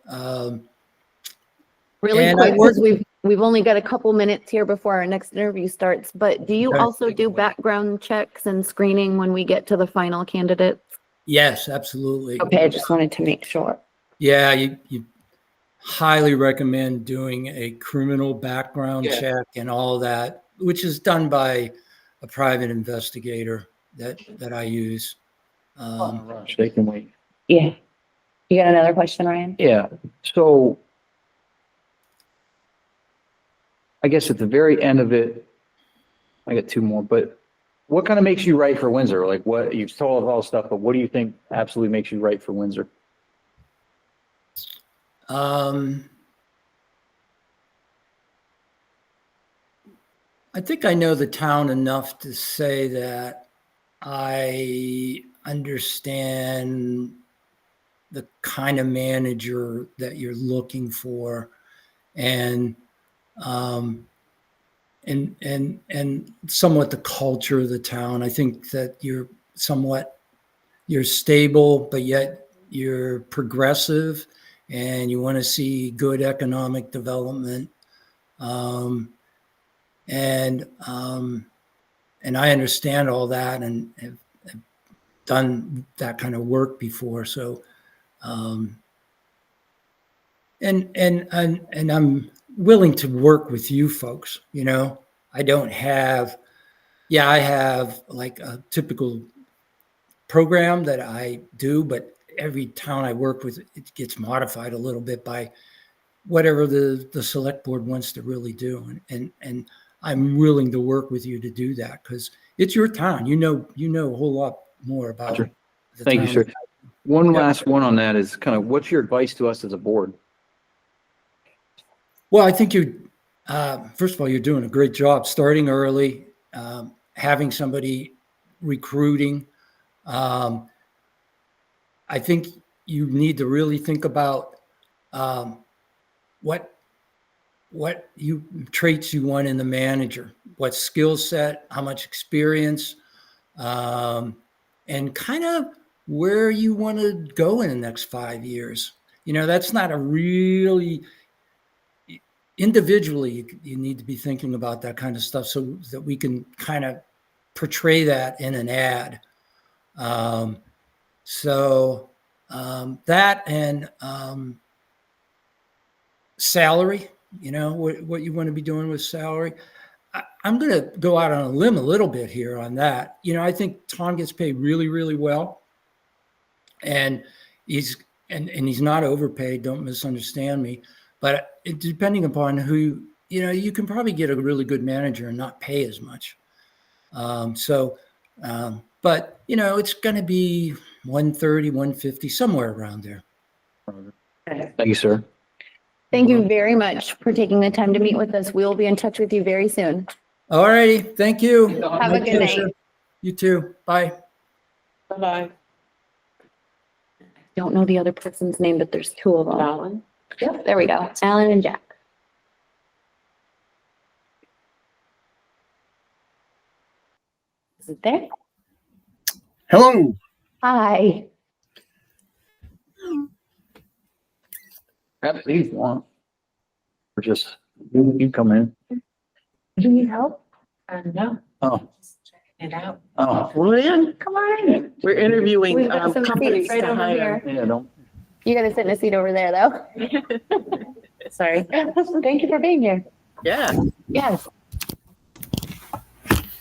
Really And I quick, work- because we've only got a couple minutes here before our next interview starts, but do you Okay. also do background checks and screening when we get to the final candidates? yes, absolutely. Okay, I just wanted to make sure. Yeah, you highly recommend doing a criminal background Yeah. check and all that, which is done by a private investigator that I use. Rush, they can wait. Yeah. You got another question, Ryan? Yeah, so I guess at the very end of it, I got two more, but what kind of makes you right for Windsor? Like what, you've told us all this stuff, but what do you think absolutely makes you right for Windsor? I think I know the town enough to say that I understand the kind of manager that you're looking for, and and somewhat the culture of the town. I think that you're stable, but yet you're progressive, and you want to see good economic development. And I understand all that and have done that kind of work before. So, and I'm willing to work with you folks. You know, I have like a typical program that I do, but every town I work with, it gets modified a little bit by whatever the select board wants to really do. And I'm willing to work with you to do that because it's your town. You know a whole lot more about Roger. the Thank you, town. sir. One Yeah. last one on that is kind of what's your advice to us as a board? Well, I think first of all, you're doing a great job starting early, having somebody recruiting. I think you need to really think about what traits you want in the manager, what skill set, how much experience, and kind of where you want to go in the next 5 years. You know, that's not a really individually, you need to be thinking about that kind of stuff so that we can kind of portray that in an ad. That and salary, you know, what you want to be doing with salary. I'm going to go out on a limb a little bit here on that. You know, I think Tom gets paid really, really well. And he's not overpaid. Don't misunderstand me. But depending upon who, you know, you can probably get a really good manager and not pay as much. But, you know, it's going to be 130, 150, somewhere around there. Thank you, sir. Thank you very much for taking the time to meet with us. We will be in touch with you very soon. All righty. Thank you. Have a good night. You too. Bye. Bye-bye. Don't know the other person's name, but there's two of them. Alan? Yep, there we go. Alan and Jack. Is it there? Hello. Hi. Perhaps these want. Or just, you come in. Do you need help? No, Oh, it out. oh, Well, in, Come on. we're interviewing We've got some companies seats right to over hire. here. yeah, don't. You gotta sit in a seat over there, though. Sorry. Thank you for being here. Yeah. Yes.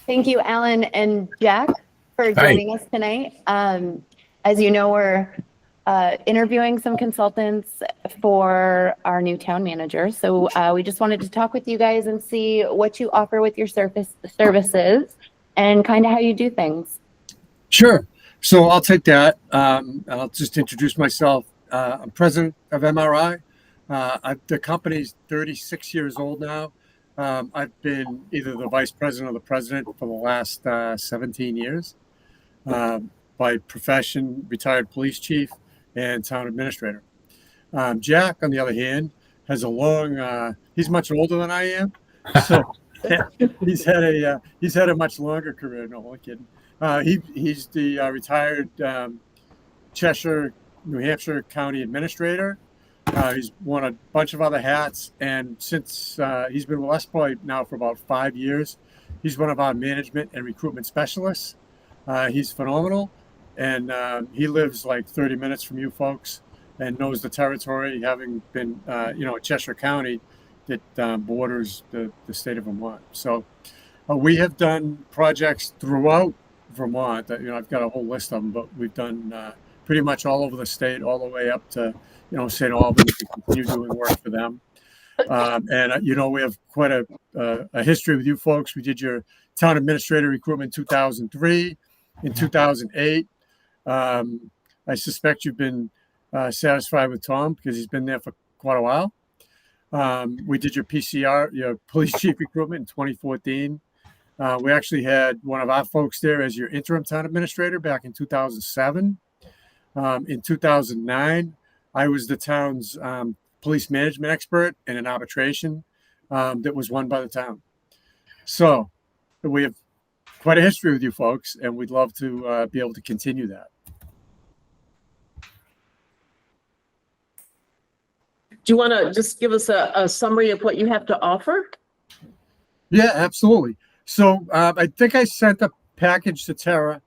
Thank you, Alan and Jack, for joining us tonight. As you know, we're interviewing some consultants for our new town manager. So we just wanted to talk with you guys and see what you offer with your services and kind of how you do things. Sure. So I'll take that. I'll just introduce myself. I'm president of MRI. The company's 36 years old now. I've been either the vice president or the president for the last 17 years. By profession, retired police chief and town administrator. Jack, on the other hand, has a long. He's much older than I am, so he's had a much longer career. No, I'm kidding. He's the retired Cheshire, New Hampshire County Administrator. He's worn a bunch of other hats, and since he's been with us probably now for about 5 years, he's one of our management and recruitment specialists. He's phenomenal, and he lives like 30 minutes from you folks and knows the territory, having been, Cheshire County that borders the state of Vermont. So we have done projects throughout Vermont. I've got a whole list of them, but we've done pretty much all over the state, all the way up to, St. Albans. We continue doing work for them. We have quite a history with you folks. We did your town administrator recruitment in 2003. In 2008, I suspect you've been satisfied with Tom because he's been there for quite a while. We did your PCR, your police chief recruitment in 2014. We actually had one of our folks there as your interim town administrator back in 2007. In 2009, I was the town's police management expert in an arbitration that was won by the town. So we have quite a history with you folks, and we'd love to be able to continue that. Do you want to just give us a summary of what you have to offer? Yeah, absolutely. So I think I sent a package to Tara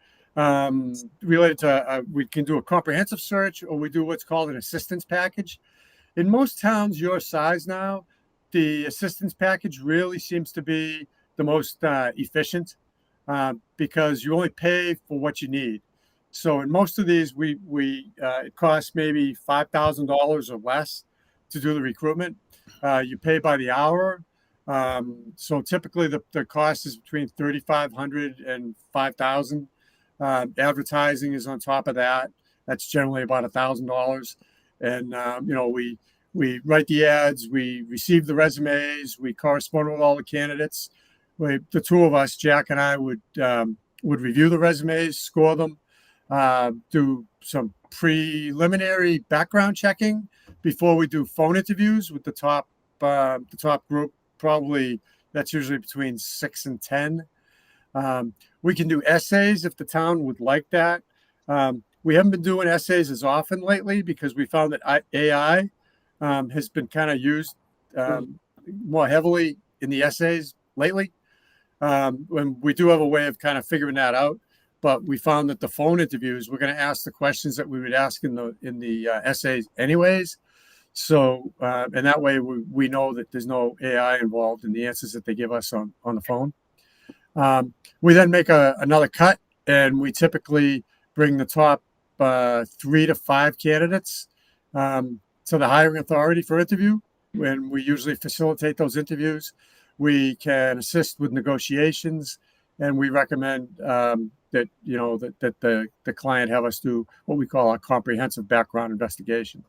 related to we can do a comprehensive search, or we do what's called an assistance package. In most towns your size now, the assistance package really seems to be the most efficient because you only pay for what you need. So in most of these, it costs maybe $5,000 or less to do the recruitment. You pay by the hour. So typically the cost is between $3,500 and $5,000. Advertising is on top of that. That's generally about $1,000. And we write the ads, we receive the resumes, we correspond with all the candidates. The two of us, Jack and I, would review the resumes, score them, do some preliminary background checking before we do phone interviews with the top group. Probably that's usually between 6 and 10. We can do essays if the town would like that. We haven't been doing essays as often lately because we found that AI has been kind of used more heavily in the essays lately. When we do have a way of kind of figuring that out, but we found that the phone interviews, we're going to ask the questions that we would ask in the essays anyways. So, and that way we know that there's no AI involved in the answers that they give us on the phone. We then make another cut, and we typically bring the top 3 to 5 candidates to the hiring authority for interview. When we usually facilitate those interviews, we can assist with negotiations, and we recommend that the client have us do what we call a comprehensive background investigation.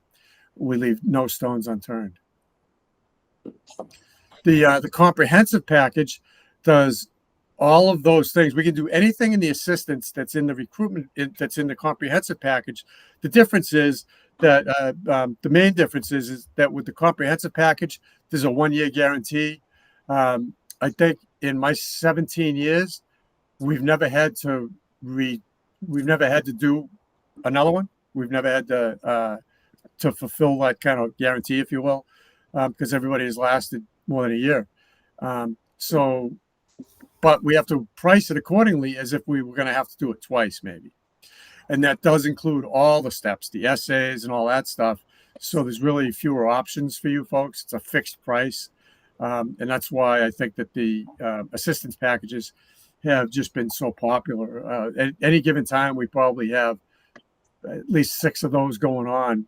We leave no stones unturned. The comprehensive package does all of those things. We can do anything in the assistance that's in the recruitment, that's in the comprehensive package. The difference is that the main difference is that with the comprehensive package, there's a 1-year guarantee. I think in my 17 years, we've never had to do another one. We've never had to fulfill that kind of guarantee, if you will, because everybody has lasted more than a year. But we have to price it accordingly as if we were going to have to do it twice, maybe. And that does include all the steps, the essays and all that stuff. So there's really fewer options for you folks. It's a fixed price. And that's why I think that the assistance packages have just been so popular. At any given time, we probably have at least 6 of those going on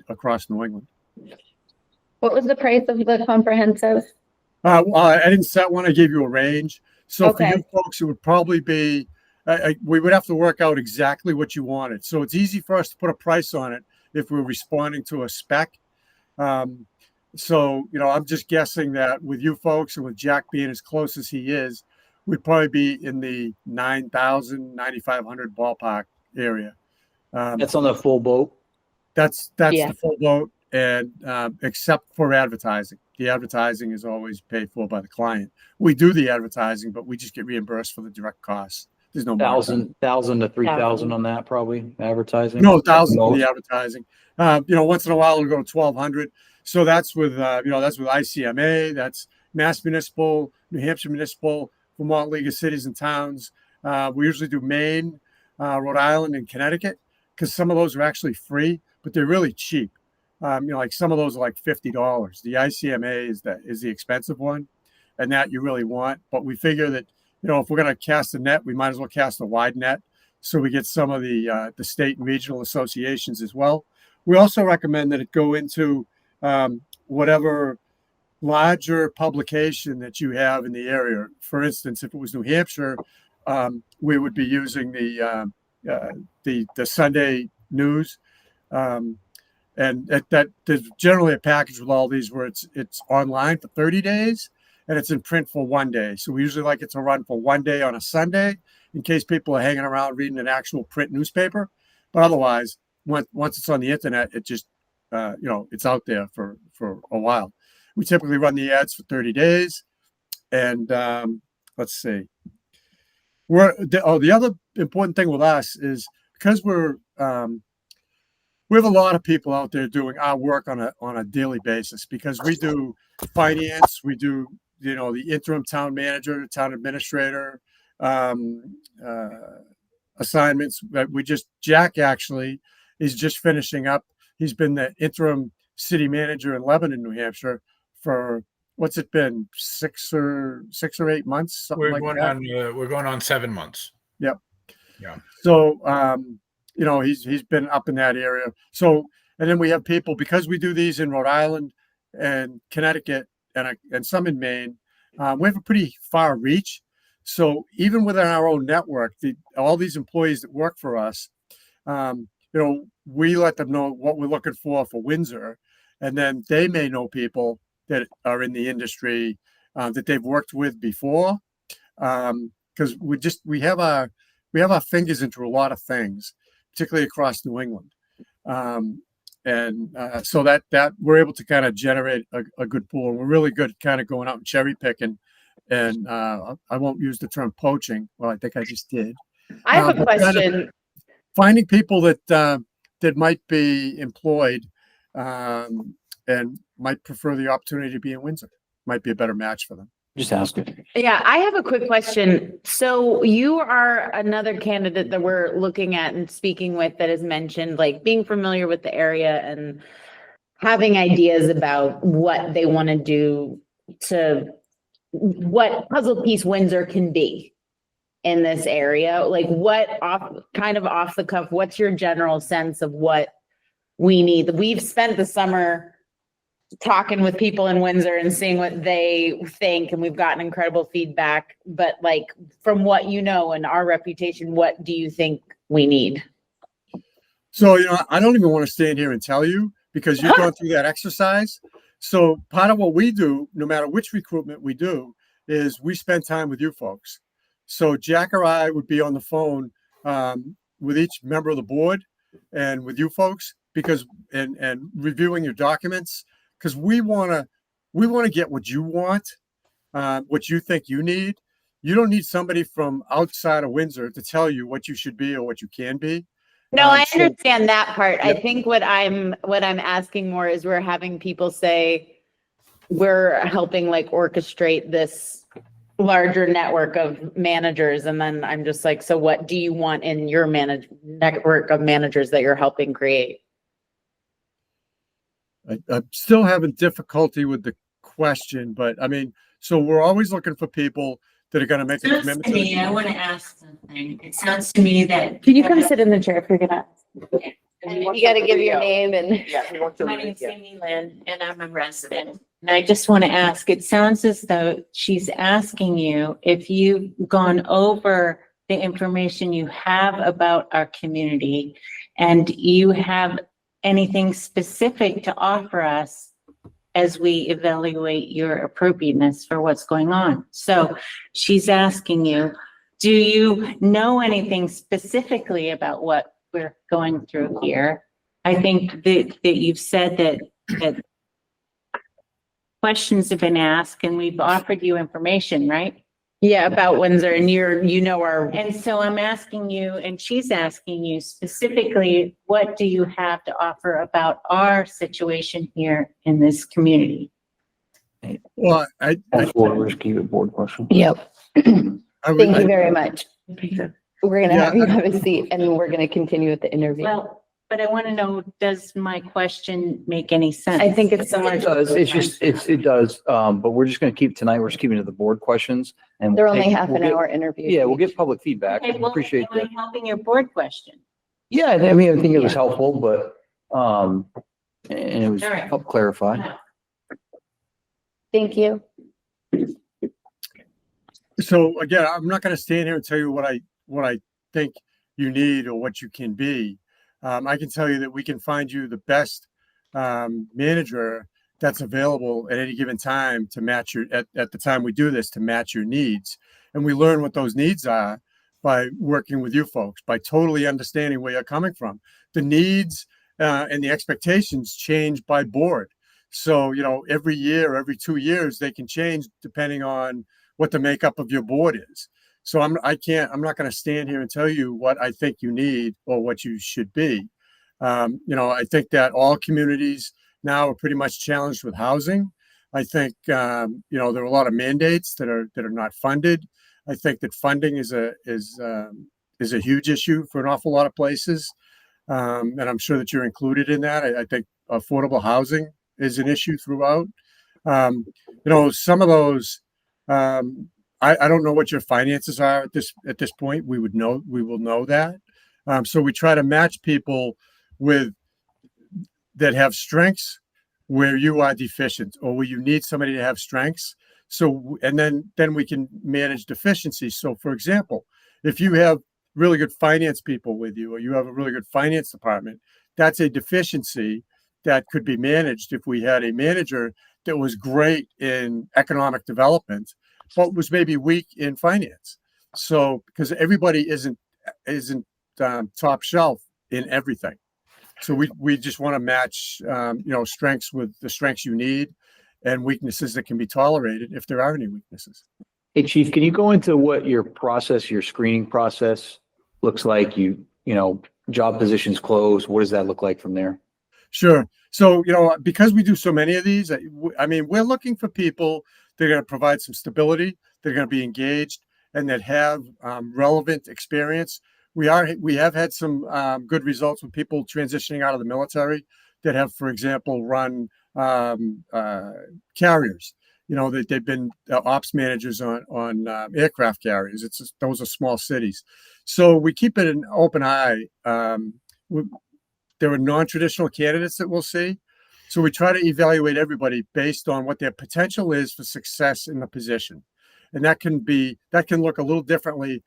across New England. What was the price of the comprehensive? I didn't set one. I gave you a range. So Okay. for you folks, it would probably be, we would have to work out exactly what you wanted. So it's easy for us to put a price on it if we're responding to a spec. So, I'm just guessing that with you folks and with Jack being as close as he is, we'd probably be in the 9,000, 9,500 ballpark area. That's on the full boat. That's Yeah. the full boat, and except for advertising. The advertising is always paid for by the client. We do the advertising, but we just get reimbursed for the direct costs. There's no markup. 1,000 to 3,000 on that, probably advertising. No, 1,000 for Most. the advertising. Once in a while we'll go 1,200. So that's with that's with ICMA, that's Mass Municipal, New Hampshire Municipal, Vermont League of Cities and Towns. We usually do Maine, Rhode Island, and Connecticut, because some of those are actually free, but they're really cheap. Like some of those are like $50. The ICMA is the expensive one, and that you really want. But we figure that if we're going to cast a net, we might as well cast a wide net, so we get some of the state and regional associations as well. We also recommend that it go into whatever larger publication that you have in the area. For instance, if it was New Hampshire, we would be using the Sunday news, and that there's generally a package with all these where it's online for 30 days and it's in print for 1 day. So we usually like it to run for 1 day on a Sunday in case people are hanging around reading an actual print newspaper. But otherwise, once it's on the internet, it just it's out there for a while. We typically run the ads for 30 days, and let's see. The other important thing with us is because we have a lot of people out there doing our work on a daily basis, because we do finance, we do the interim town manager, town administrator assignments. Jack actually is just finishing up. He's been the interim city manager in Lebanon, New Hampshire for what's it been, 6 or 8 months, something like that. We're going on 7 months. Yep. Yeah. So he's been up in that area. So, and then we have people, because we do these in Rhode Island and Connecticut and some in Maine, we have a pretty far reach. So even within our own network, all these employees that work for us, we let them know what we're looking for Windsor, and then they may know people that are in the industry that they've worked with before, because we have our fingers into a lot of things, particularly across New England, so that we're able to kind of generate a good pool. And we're really good at kind of going out and cherry picking, and I won't use the term poaching. Well, I think I just did. I have a question. Finding people that might be employed and might prefer the opportunity to be in Windsor might be a better match for them. Just ask it. Yeah, I have a quick question. So you are another candidate that we're looking at and speaking with that has mentioned like being familiar with the area and having ideas about what they want to do to what puzzle piece Windsor can be in this area. Like off the cuff, what's your general sense of what we need? We've spent the summer talking with people in Windsor and seeing what they think, and we've gotten incredible feedback. But like from what you know and our reputation, what do you think we need? So, I don't even want to stand here and tell you, because you've gone through that exercise. So part of what we do, no matter which recruitment we do, is we spend time with you folks. So Jack or I would be on the phone with each member of the board and with you folks, because and reviewing your documents, because we want to get what you want, what you think you need. You don't need somebody from outside of Windsor to tell you what you should be or what you can be. No, I understand that part. Yep. I think what I'm asking more is we're having people say we're helping like orchestrate this larger network of managers. And then I'm just like, so what do you want in your network of managers that you're helping create? I'm still having difficulty with the question, but I mean, so we're always looking for people that are going to make a commitment. I want to ask something. It sounds to me that. Can you come sit in the chair if you're gonna? You got to give your name and. My name's Amy Lynn and I'm a resident. And I just want to ask, it sounds as though she's asking you if you've gone over the information you have about our community and you have anything specific to offer us as we evaluate your appropriateness for what's going on. So she's asking you, do you know anything specifically about what we're going through here? I think that you've said that questions have been asked and we've offered you information, right? Yeah, about Windsor and our, And so I'm asking you, and she's asking you specifically, what do you have to offer about our situation here in this community? Well, We'll just keep it board question. Yep. I would, Thank you very much. We're gonna have you Yeah, have a seat and we're gonna continue with the interview. Well, but I want to know, does my question make any sense? I think it's similar It to. does, it does, but we're just gonna keep tonight, we're just keeping it to the board questions and. They're we'll only take- half we'll an get- hour interview. Yeah, we'll get public feedback. Okay, well, Appreciate am I that. helping your board question? Yeah, I mean, I think it was helpful, but, and it was All right. helped clarify. Thank you. so again, I'm not going to stand here and tell you what I think you need or what you can be. I can tell you that we can find you the best manager that's available at any given time to match your at the time we do this to match your needs, and we learn what those needs are by working with you folks, by totally understanding where you're coming from. The needs and the expectations change by board. So, every year, every 2 years, they can change depending on what the makeup of your board is. So I'm not going to stand here and tell you what I think you need or what you should be. I think that all communities now are pretty much challenged with housing. I think, there are a lot of mandates that are not funded. I think that funding is a huge issue for an awful lot of places. And I'm sure that you're included in that. I think affordable housing is an issue throughout. Some of those, I don't know what your finances are at this point. We will know that. So we try to match people that have strengths where you are deficient or where you need somebody to have strengths. So, and then we can manage deficiencies. So for example, if you have really good finance people with you, or you have a really good finance department, that's a deficiency that could be managed if we had a manager that was great in economic development, but was maybe weak in finance. So, because everybody isn't top shelf in everything. So we just want to match, strengths with the strengths you need and weaknesses that can be tolerated if there are any weaknesses. Hey, Chief, can you go into what your screening process looks like? Job positions closed. What does that look like from there? Sure. So, because we do so many of these, we're looking for people that are going to provide some stability, that are going to be engaged, and that have relevant experience. We have had some good results with people transitioning out of the military that have, for example, run carriers. That they've been ops managers on aircraft carriers. Those are small cities, so we keep it an open eye. There are non-traditional candidates that we'll see, so we try to evaluate everybody based on what their potential is for success in the position, and that can look a little differently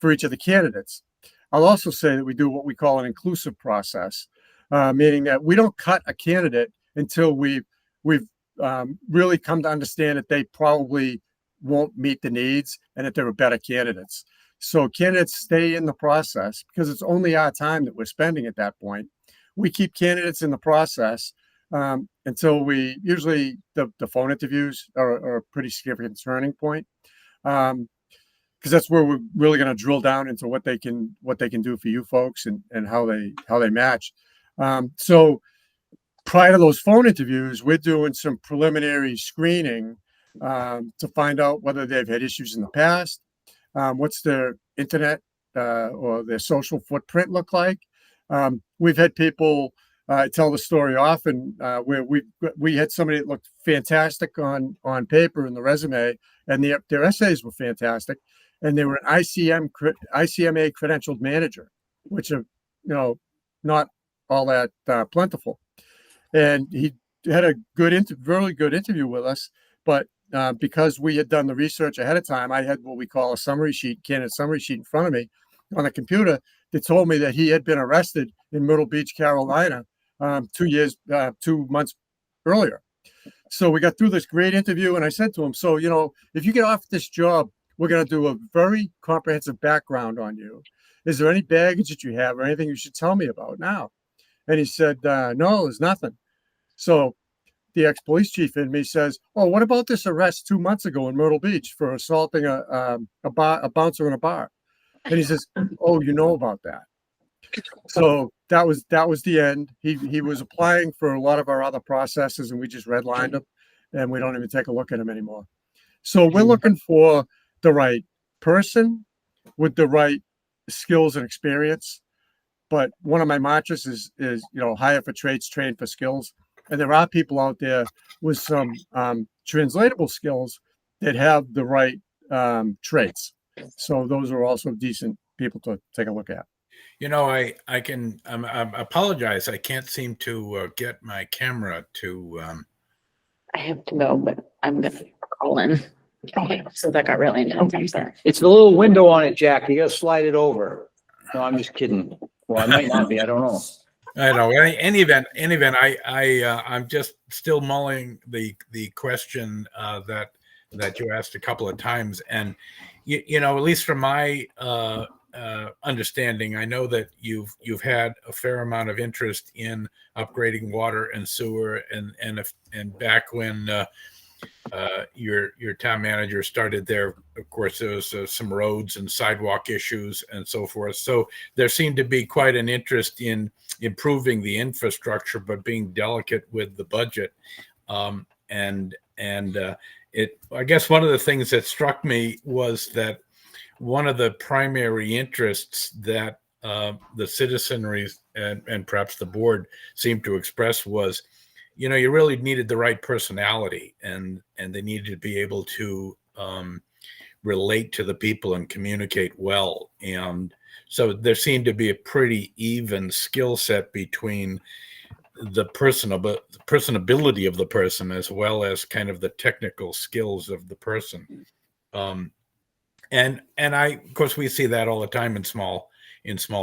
for each of the candidates. I'll also say that we do what we call an inclusive process, meaning that we don't cut a candidate until we've really come to understand that they probably won't meet the needs and that there are better candidates. So candidates stay in the process because it's only our time that we're spending at that point. We keep candidates in the process until usually the phone interviews are a pretty significant turning point. Because that's where we're really going to drill down into what they can do for you folks and how they match. So prior to those phone interviews, we're doing some preliminary screening to find out whether they've had issues in the past, what's their internet or their social footprint look like. We've had people tell the story often where we had somebody that looked fantastic on paper in the resume, and their essays were fantastic. And they were an ICMA credentialed manager, which are, not all that plentiful. And he had a really good interview with us. But because we had done the research ahead of time, I had what we call a candidate summary sheet in front of me on a computer that told me that he had been arrested in Myrtle Beach, Carolina, 2 months earlier. So we got through this great interview, and I said to him, so, if you get off this job, we're going to do a very comprehensive background on you. Is there any baggage that you have or anything you should tell me about now? And he said, no, there's nothing. So the ex-police chief in me says, oh, what about this arrest 2 months ago in Myrtle Beach for assaulting a bouncer in a bar? And he says, oh, you know about that. So that was the end. He was applying for a lot of our other processes, and we just redlined him, and we don't even take a look at him anymore. So we're looking for the right person with the right skills and experience. But one of my mantras is hire for trades, train for skills. And there are people out there with some translatable skills that have the right traits. So those are also decent people to take a look at. I apologize. I can't seem to get my camera to. I have to go, but I'm gonna call in. Okay, so that got really intense. I'm sorry. It's the little window on it, Jack. You gotta slide it over. No, I'm just kidding. Well, I might not be. I don't know. I know. In any event, I'm just still mulling the question that you asked a couple of times, and at least from my understanding, I know that you've had a fair amount of interest in upgrading water and sewer, and back when your town manager started there, of course, there was some roads and sidewalk issues and so forth. So there seemed to be quite an interest in improving the infrastructure, but being delicate with the budget. I guess one of the things that struck me was that one of the primary interests that the citizenry and perhaps the board seemed to express was, you really needed the right personality, and they needed to be able to relate to the people and communicate well. And so there seemed to be a pretty even skill set between the personability of the person as well as kind of the technical skills of the person. And of course, we see that all the time in small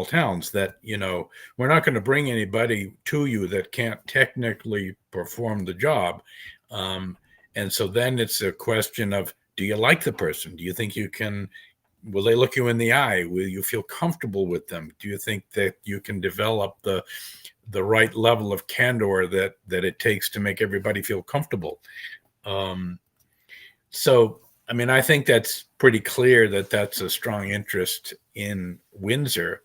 towns that, we're not going to bring anybody to you that can't technically perform the job. And so then it's a question of, do you like the person? Do you think will they look you in the eye? Will you feel comfortable with them? Do you think that you can develop the right level of candor that it takes to make everybody feel comfortable? So, I think that's pretty clear that that's a strong interest in Windsor,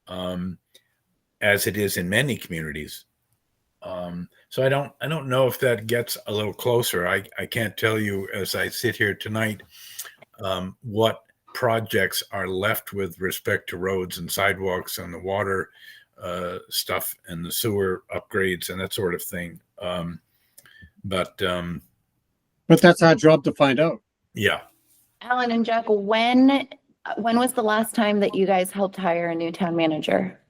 as it is in many communities. So I don't know if that gets a little closer. I can't tell you as I sit here tonight what projects are left with respect to roads and sidewalks and the water stuff and the sewer upgrades and that sort of thing. But that's our job to find out. Yeah. Alan and Jack, when was the last time that you guys helped hire a new town manager?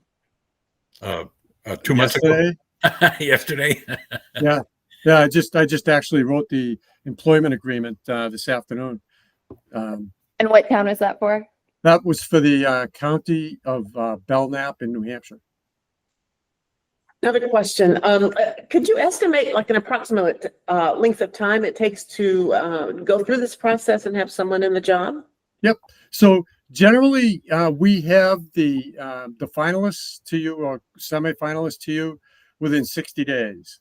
2 months ago. Yesterday. Yeah. I just actually wrote the employment agreement this afternoon. And what town was that for? That was for the county of Belknap in New Hampshire. Another question. Could you estimate like an approximate length of time it takes to go through this process and have someone in the job? Yep. So generally, we have the finalists to you or semi-finalists to you within 60 days.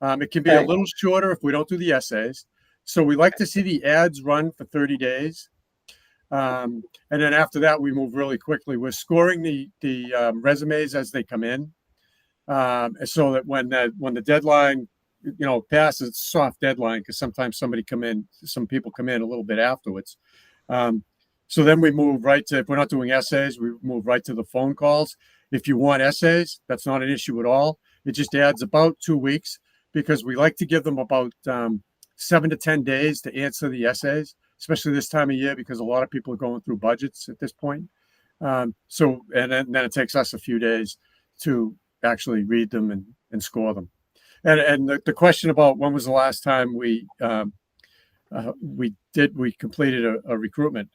It can be a little shorter if we don't do the essays. So we like to see the ads run for 30 days. And then after that, we move really quickly. We're scoring the resumes as they come in. So that when the deadline, passes, it's a soft deadline because sometimes some people come in a little bit afterwards. So then we move right to, if we're not doing essays, we move right to the phone calls. If you want essays, that's not an issue at all. It just adds about 2 weeks because we like to give them about 7 to 10 days to answer the essays, especially this time of year because a lot of people are going through budgets at this point. And then it takes us a few days to actually read them and score them. And the question about when was the last time we completed a recruitment?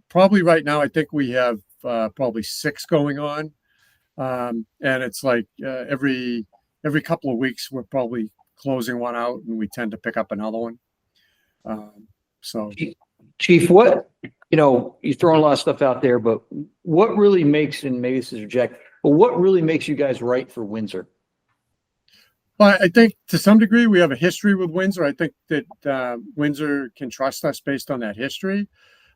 Probably right now, I think we have probably 6 going on. And it's like every couple of weeks, we're probably closing one out and we tend to pick up another one. So Chief, what, you're throwing a lot of stuff out there, but what really makes, and maybe this is Jack, but what really makes you guys right for Windsor? well, I think to some degree we have a history with Windsor. I think that Windsor can trust us based on that history.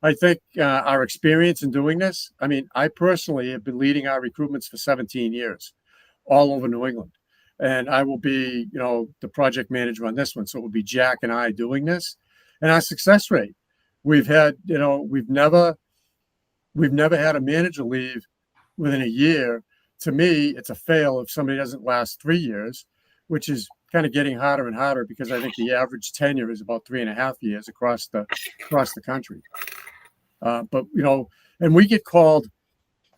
I think our experience in doing this, I mean, I personally have been leading our recruitments for 17 years all over New England. And I will be, the project manager on this one. So it will be Jack and I doing this. And our success rate, we've had, we've never had a manager leave within a year. To me, it's a fail if somebody doesn't last 3 years, which is kind of getting harder and harder because I think the average tenure is about 3.5 years across the country. But and we get called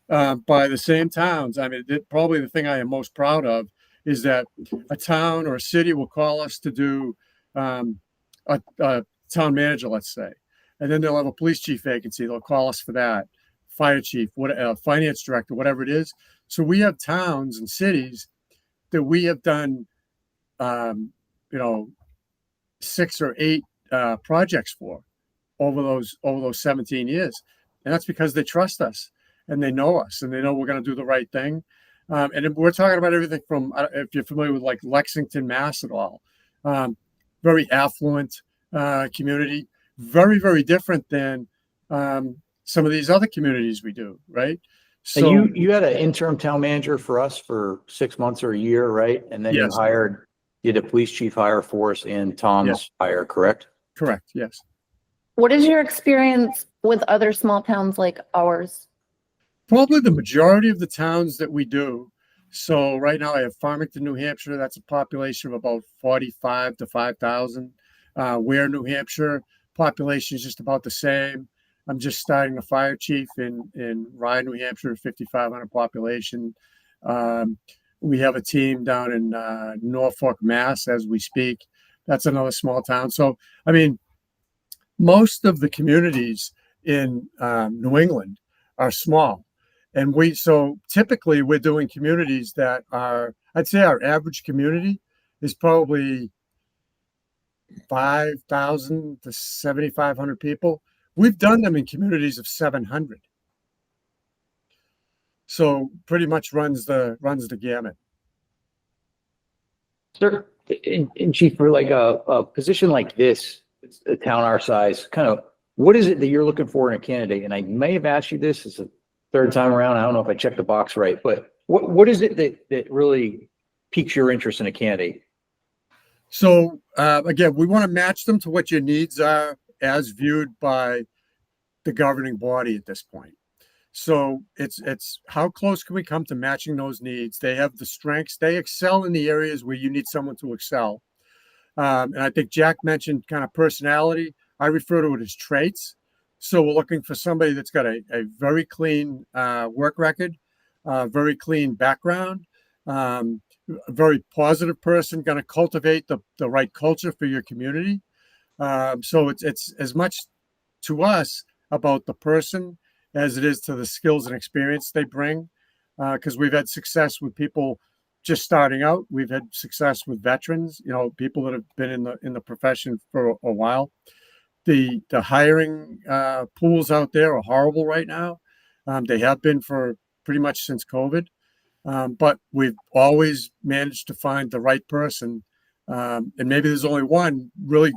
by the same towns. I mean, probably the thing I am most proud of is that a town or a city will call us to do a town manager, let's say, and then they'll have a police chief vacancy. They'll call us for that, fire chief, finance director, whatever it is. So we have towns and cities that we have done, 6 or 8 projects for over those 17 years, and that's because they trust us and they know us and they know we're going to do the right thing. And we're talking about everything from, if you're familiar with like Lexington, Mass at all, very affluent community, very, very different than some of these other communities we do, right? So And you had an interim town manager for us for 6 months or a year, right? And then Yes. you did a police chief hire for us and Tom's hire, correct? correct, yes. What is your experience with other small towns like ours? Probably the majority of the towns that we do. So right now I have Farmington, New Hampshire. That's a population of about 45 to 5,000. Ware, New Hampshire, population is just about the same. I'm just starting a fire chief in Rye, New Hampshire, 5,500 population. We have a team down in Norfolk, Mass, as we speak. That's another small town. So, I mean, most of the communities in New England are small. And so typically we're doing communities that are, I'd say our average community is probably 5,000 to 7,500 people. We've done them in communities of 700. So pretty much runs the gamut. Sir, and Chief, for like a position like this, a town our size, kind of, what is it that you're looking for in a candidate? And I may have asked you this, it's a third time around. I don't know if I checked the box right, but what is it that really piques your interest in a candidate? So again, we want to match them to what your needs are as viewed by the governing body at this point. So it's how close can we come to matching those needs? They have the strengths. They excel in the areas where you need someone to excel. And I think Jack mentioned kind of personality. I refer to it as traits. So we're looking for somebody that's got a very clean work record, very clean background, a very positive person, going to cultivate the right culture for your community. So it's as much to us about the person as it is to the skills and experience they bring. Because we've had success with people just starting out. We've had success with veterans, people that have been in the profession for a while. The hiring pools out there are horrible right now. They have been for pretty much since COVID. But we've always managed to find the right person. And maybe there's only one really,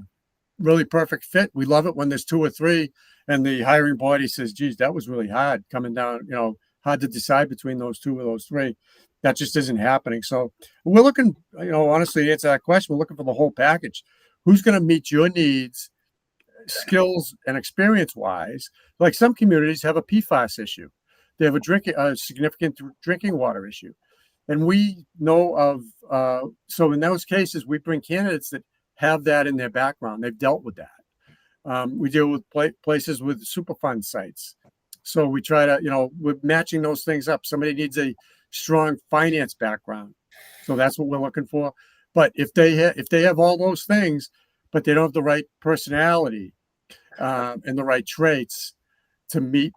really perfect fit. We love it when there's 2 or 3 and the hiring body says, geez, that was really hard coming down, hard to decide between those 2 or those 3. That just isn't happening. So we're looking, honestly, to answer that question, we're looking for the whole package. Who's going to meet your needs, skills and experience wise? Like some communities have a PFAS issue. They have a significant drinking water issue. And we know of, so in those cases, we bring candidates that have that in their background. They've dealt with that. We deal with places with Superfund sites. So we try to, we're matching those things up. Somebody needs a strong finance background. So that's what we're looking for. But if they have all those things, but they don't have the right personality and the right traits to meet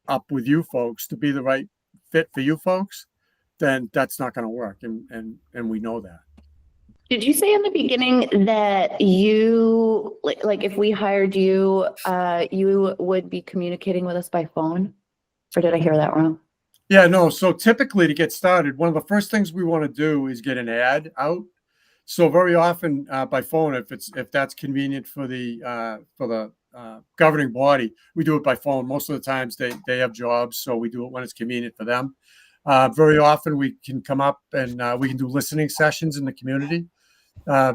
up with you folks, to be the right fit for you folks, then that's not going to work. And we know that. Did you say in the beginning that you, like, if we hired you, you would be communicating with us by phone? Or did I hear that wrong? Yeah, no. So typically to get started, one of the first things we want to do is get an ad out. So very often by phone, if that's convenient for the governing body, we do it by phone. Most of the times they have jobs, so we do it when it's convenient for them. Very often we can come up and we can do listening sessions in the community.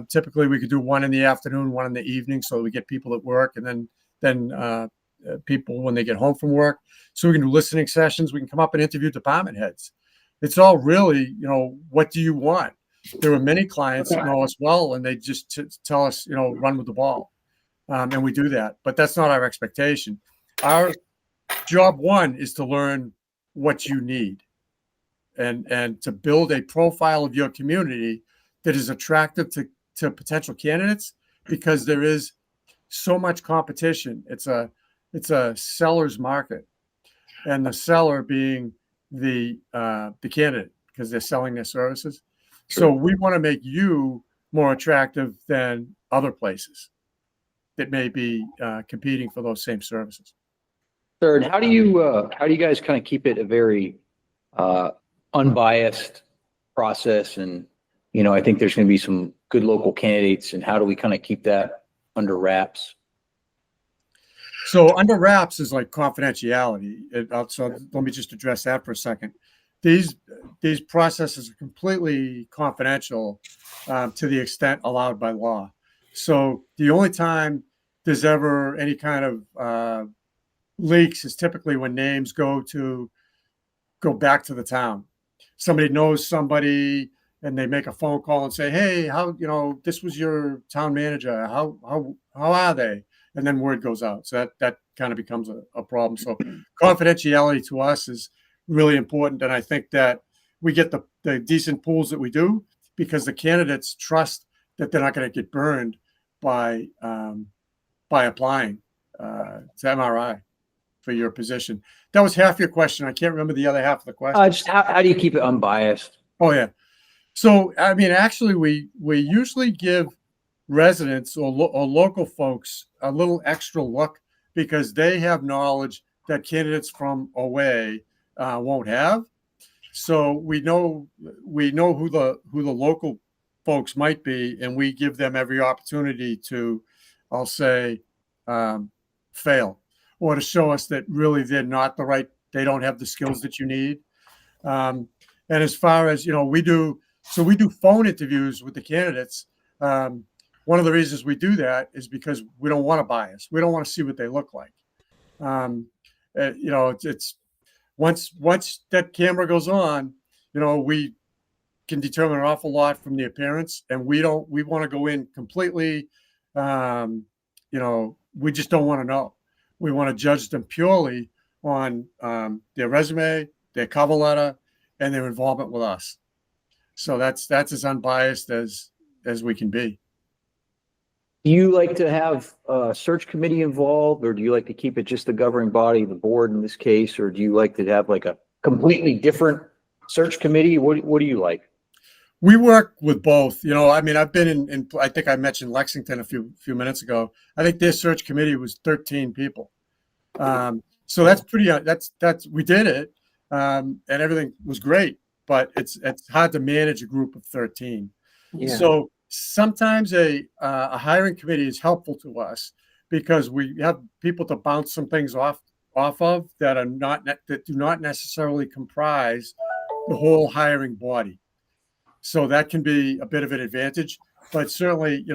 Typically we could do one in the afternoon, one in the evening, so we get people at work, and then people when they get home from work. So we can do listening sessions. We can come up and interview department heads. It's all really, what do you want? There are many clients that know us well, and they just tell us, run with the ball. And we do that, but that's not our expectation. Our job one is to learn what you need and to build a profile of your community that is attractive to potential candidates, because there is so much competition. It's a seller's market, and the seller being the candidate, because they're selling their services. So we want to make you more attractive than other places that may be competing for those same services. Third, how do you guys kind of keep it a very unbiased process? And I think there's going to be some good local candidates, and how do we kind of keep that under wraps? So under wraps is like confidentiality. So let me just address that for a second. These processes are completely confidential to the extent allowed by law. So the only time there's ever any kind of leaks is typically when names go back to the town. Somebody knows somebody, and they make a phone call and say, "Hey, how this was your town manager? How are they?" And then word goes out. So that kind of becomes a problem. So confidentiality to us is really important, and I think that we get the decent pools that we do because the candidates trust that they're not going to get burned by applying to MRI for your position. That was half your question. I can't remember the other half of the question. Just how do you keep it unbiased? Oh yeah. So I mean, actually, we usually give residents or local folks a little extra look, because they have knowledge that candidates from away won't have. So we know who the local folks might be, and we give them every opportunity to, I'll say, fail, or to show us that really they don't have the skills that you need. And as far as we do phone interviews with the candidates. One of the reasons we do that is because we don't want to bias. We don't want to see what they look like. It's once that camera goes on, we can determine an awful lot from the appearance, and we want to go in completely. We just don't want to know. We want to judge them purely on their resume, their cover letter, and their involvement with us. So that's as unbiased as we can be. Do you like to have a search committee involved, or do you like to keep it just the governing body, the board in this case, or do you like to have like a completely different search committee? What do you like? We work with both. I mean, I've been in I think I mentioned Lexington a few minutes ago. I think their search committee was 13 people. So that's pretty. That's we did it, and everything was great. But it's hard to manage a group of 13. Yeah. So sometimes a hiring committee is helpful to us because we have people to bounce some things off of that do not necessarily comprise the whole hiring body. So that can be a bit of an advantage. But certainly,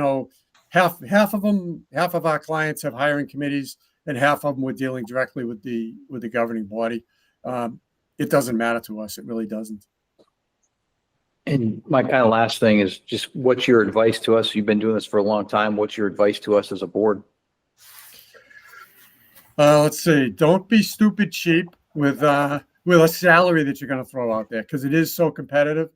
half of our clients have hiring committees, and half of them we're dealing directly with the governing body. It doesn't matter to us. It really doesn't. And my kind of last thing is just, what's your advice to us? You've been doing this for a long time. What's your advice to us as a board? Let's see. Don't be stupid cheap with a salary that you're going to throw out there, because it is so competitive.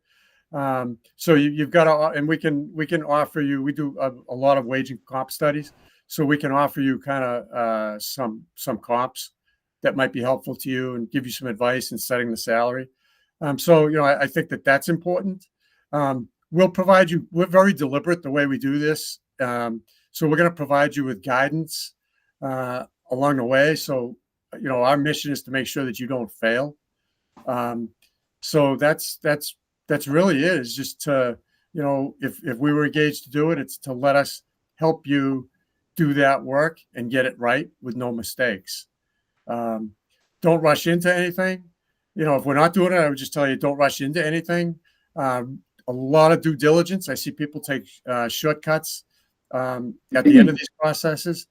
So you've got to, and we can offer you. We do a lot of wage and comp studies, so we can offer you kind of some comps that might be helpful to you and give you some advice in setting the salary. So, I think that that's important. We'll provide you, we're very deliberate the way we do this. So we're going to provide you with guidance along the way. So, our mission is to make sure that you don't fail. So that's really it, is just to, if we were engaged to do it, it's to let us help you do that work and get it right with no mistakes. Don't rush into anything. If we're not doing it, I would just tell you, don't rush into anything. A lot of due diligence. I see people take shortcuts at the end of these processes.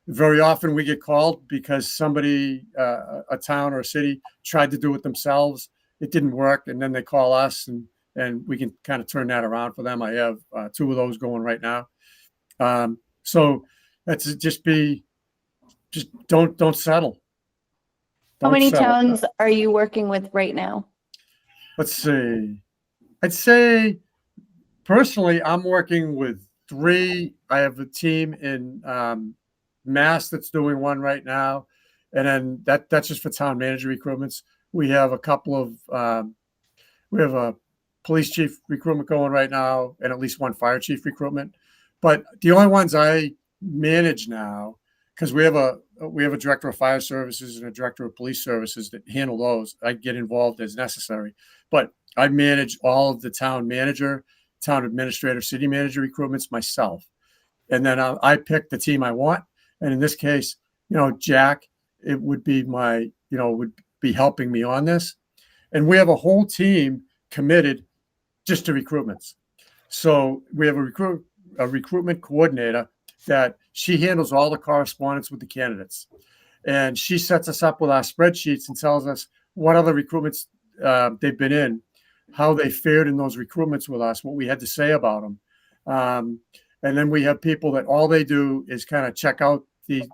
Very often we get called because somebody, a town or a city, tried to do it themselves. It didn't work, and then they call us, and we can kind of turn that around for them. I have 2 of those going right now. So that's just don't settle. How Don't many settle. towns are you working with right now? Let's see. I'd say personally, I'm working with 3. I have a team in Mass that's doing one right now, and then that's just for town manager recruitments. We have a couple of we have a police chief recruitment going right now, and at least 1 fire chief recruitment. But the only ones I manage now, because we have a director of fire services and a director of police services that handle those. I get involved as necessary, but I manage all of the town manager, town administrator, city manager recruitments myself. And then I pick the team I want. And in this case, Jack, it would be would be helping me on this. And we have a whole team committed just to recruitments. So we have a recruitment coordinator that she handles all the correspondence with the candidates. And she sets us up with our spreadsheets and tells us what other recruitments they've been in, how they fared in those recruitments with us, what we had to say about them. And then we have people that all they do is kind of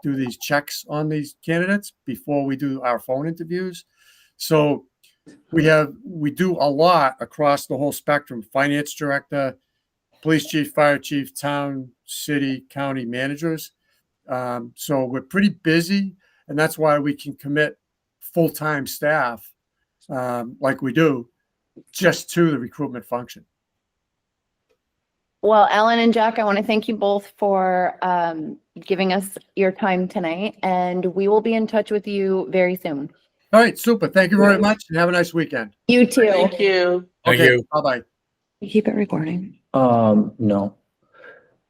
do these checks on these candidates before we do our phone interviews. So we do a lot across the whole spectrum: finance director, police chief, fire chief, town, city, county managers. So we're pretty busy, and that's why we can commit full-time staff like we do just to the recruitment function. Well, Ellen and Jack, I want to thank you both for giving us your time tonight, and we will be in touch with you very soon. All right, super. Thank you very much, and have a nice weekend. You too. Thank you. Thank Okay, you. bye-bye. You keep it recording. No.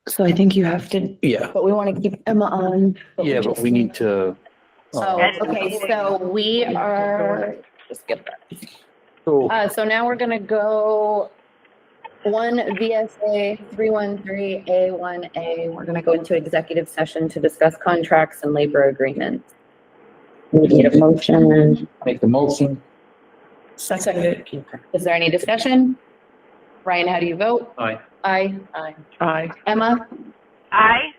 So I think you have to, Yeah. But we want to keep Emma on. Yeah, but we need to. Oh, okay, so we are, just skip that. So now we're gonna go 1 VSA 313A1A. We're gonna go into executive session to discuss contracts and labor agreements. We need a motion. Make the motion. second. Is there any discussion? Ryan, how do you vote? Aye. Aye. Aye. Emma? Aye.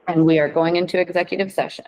And we are going into executive session.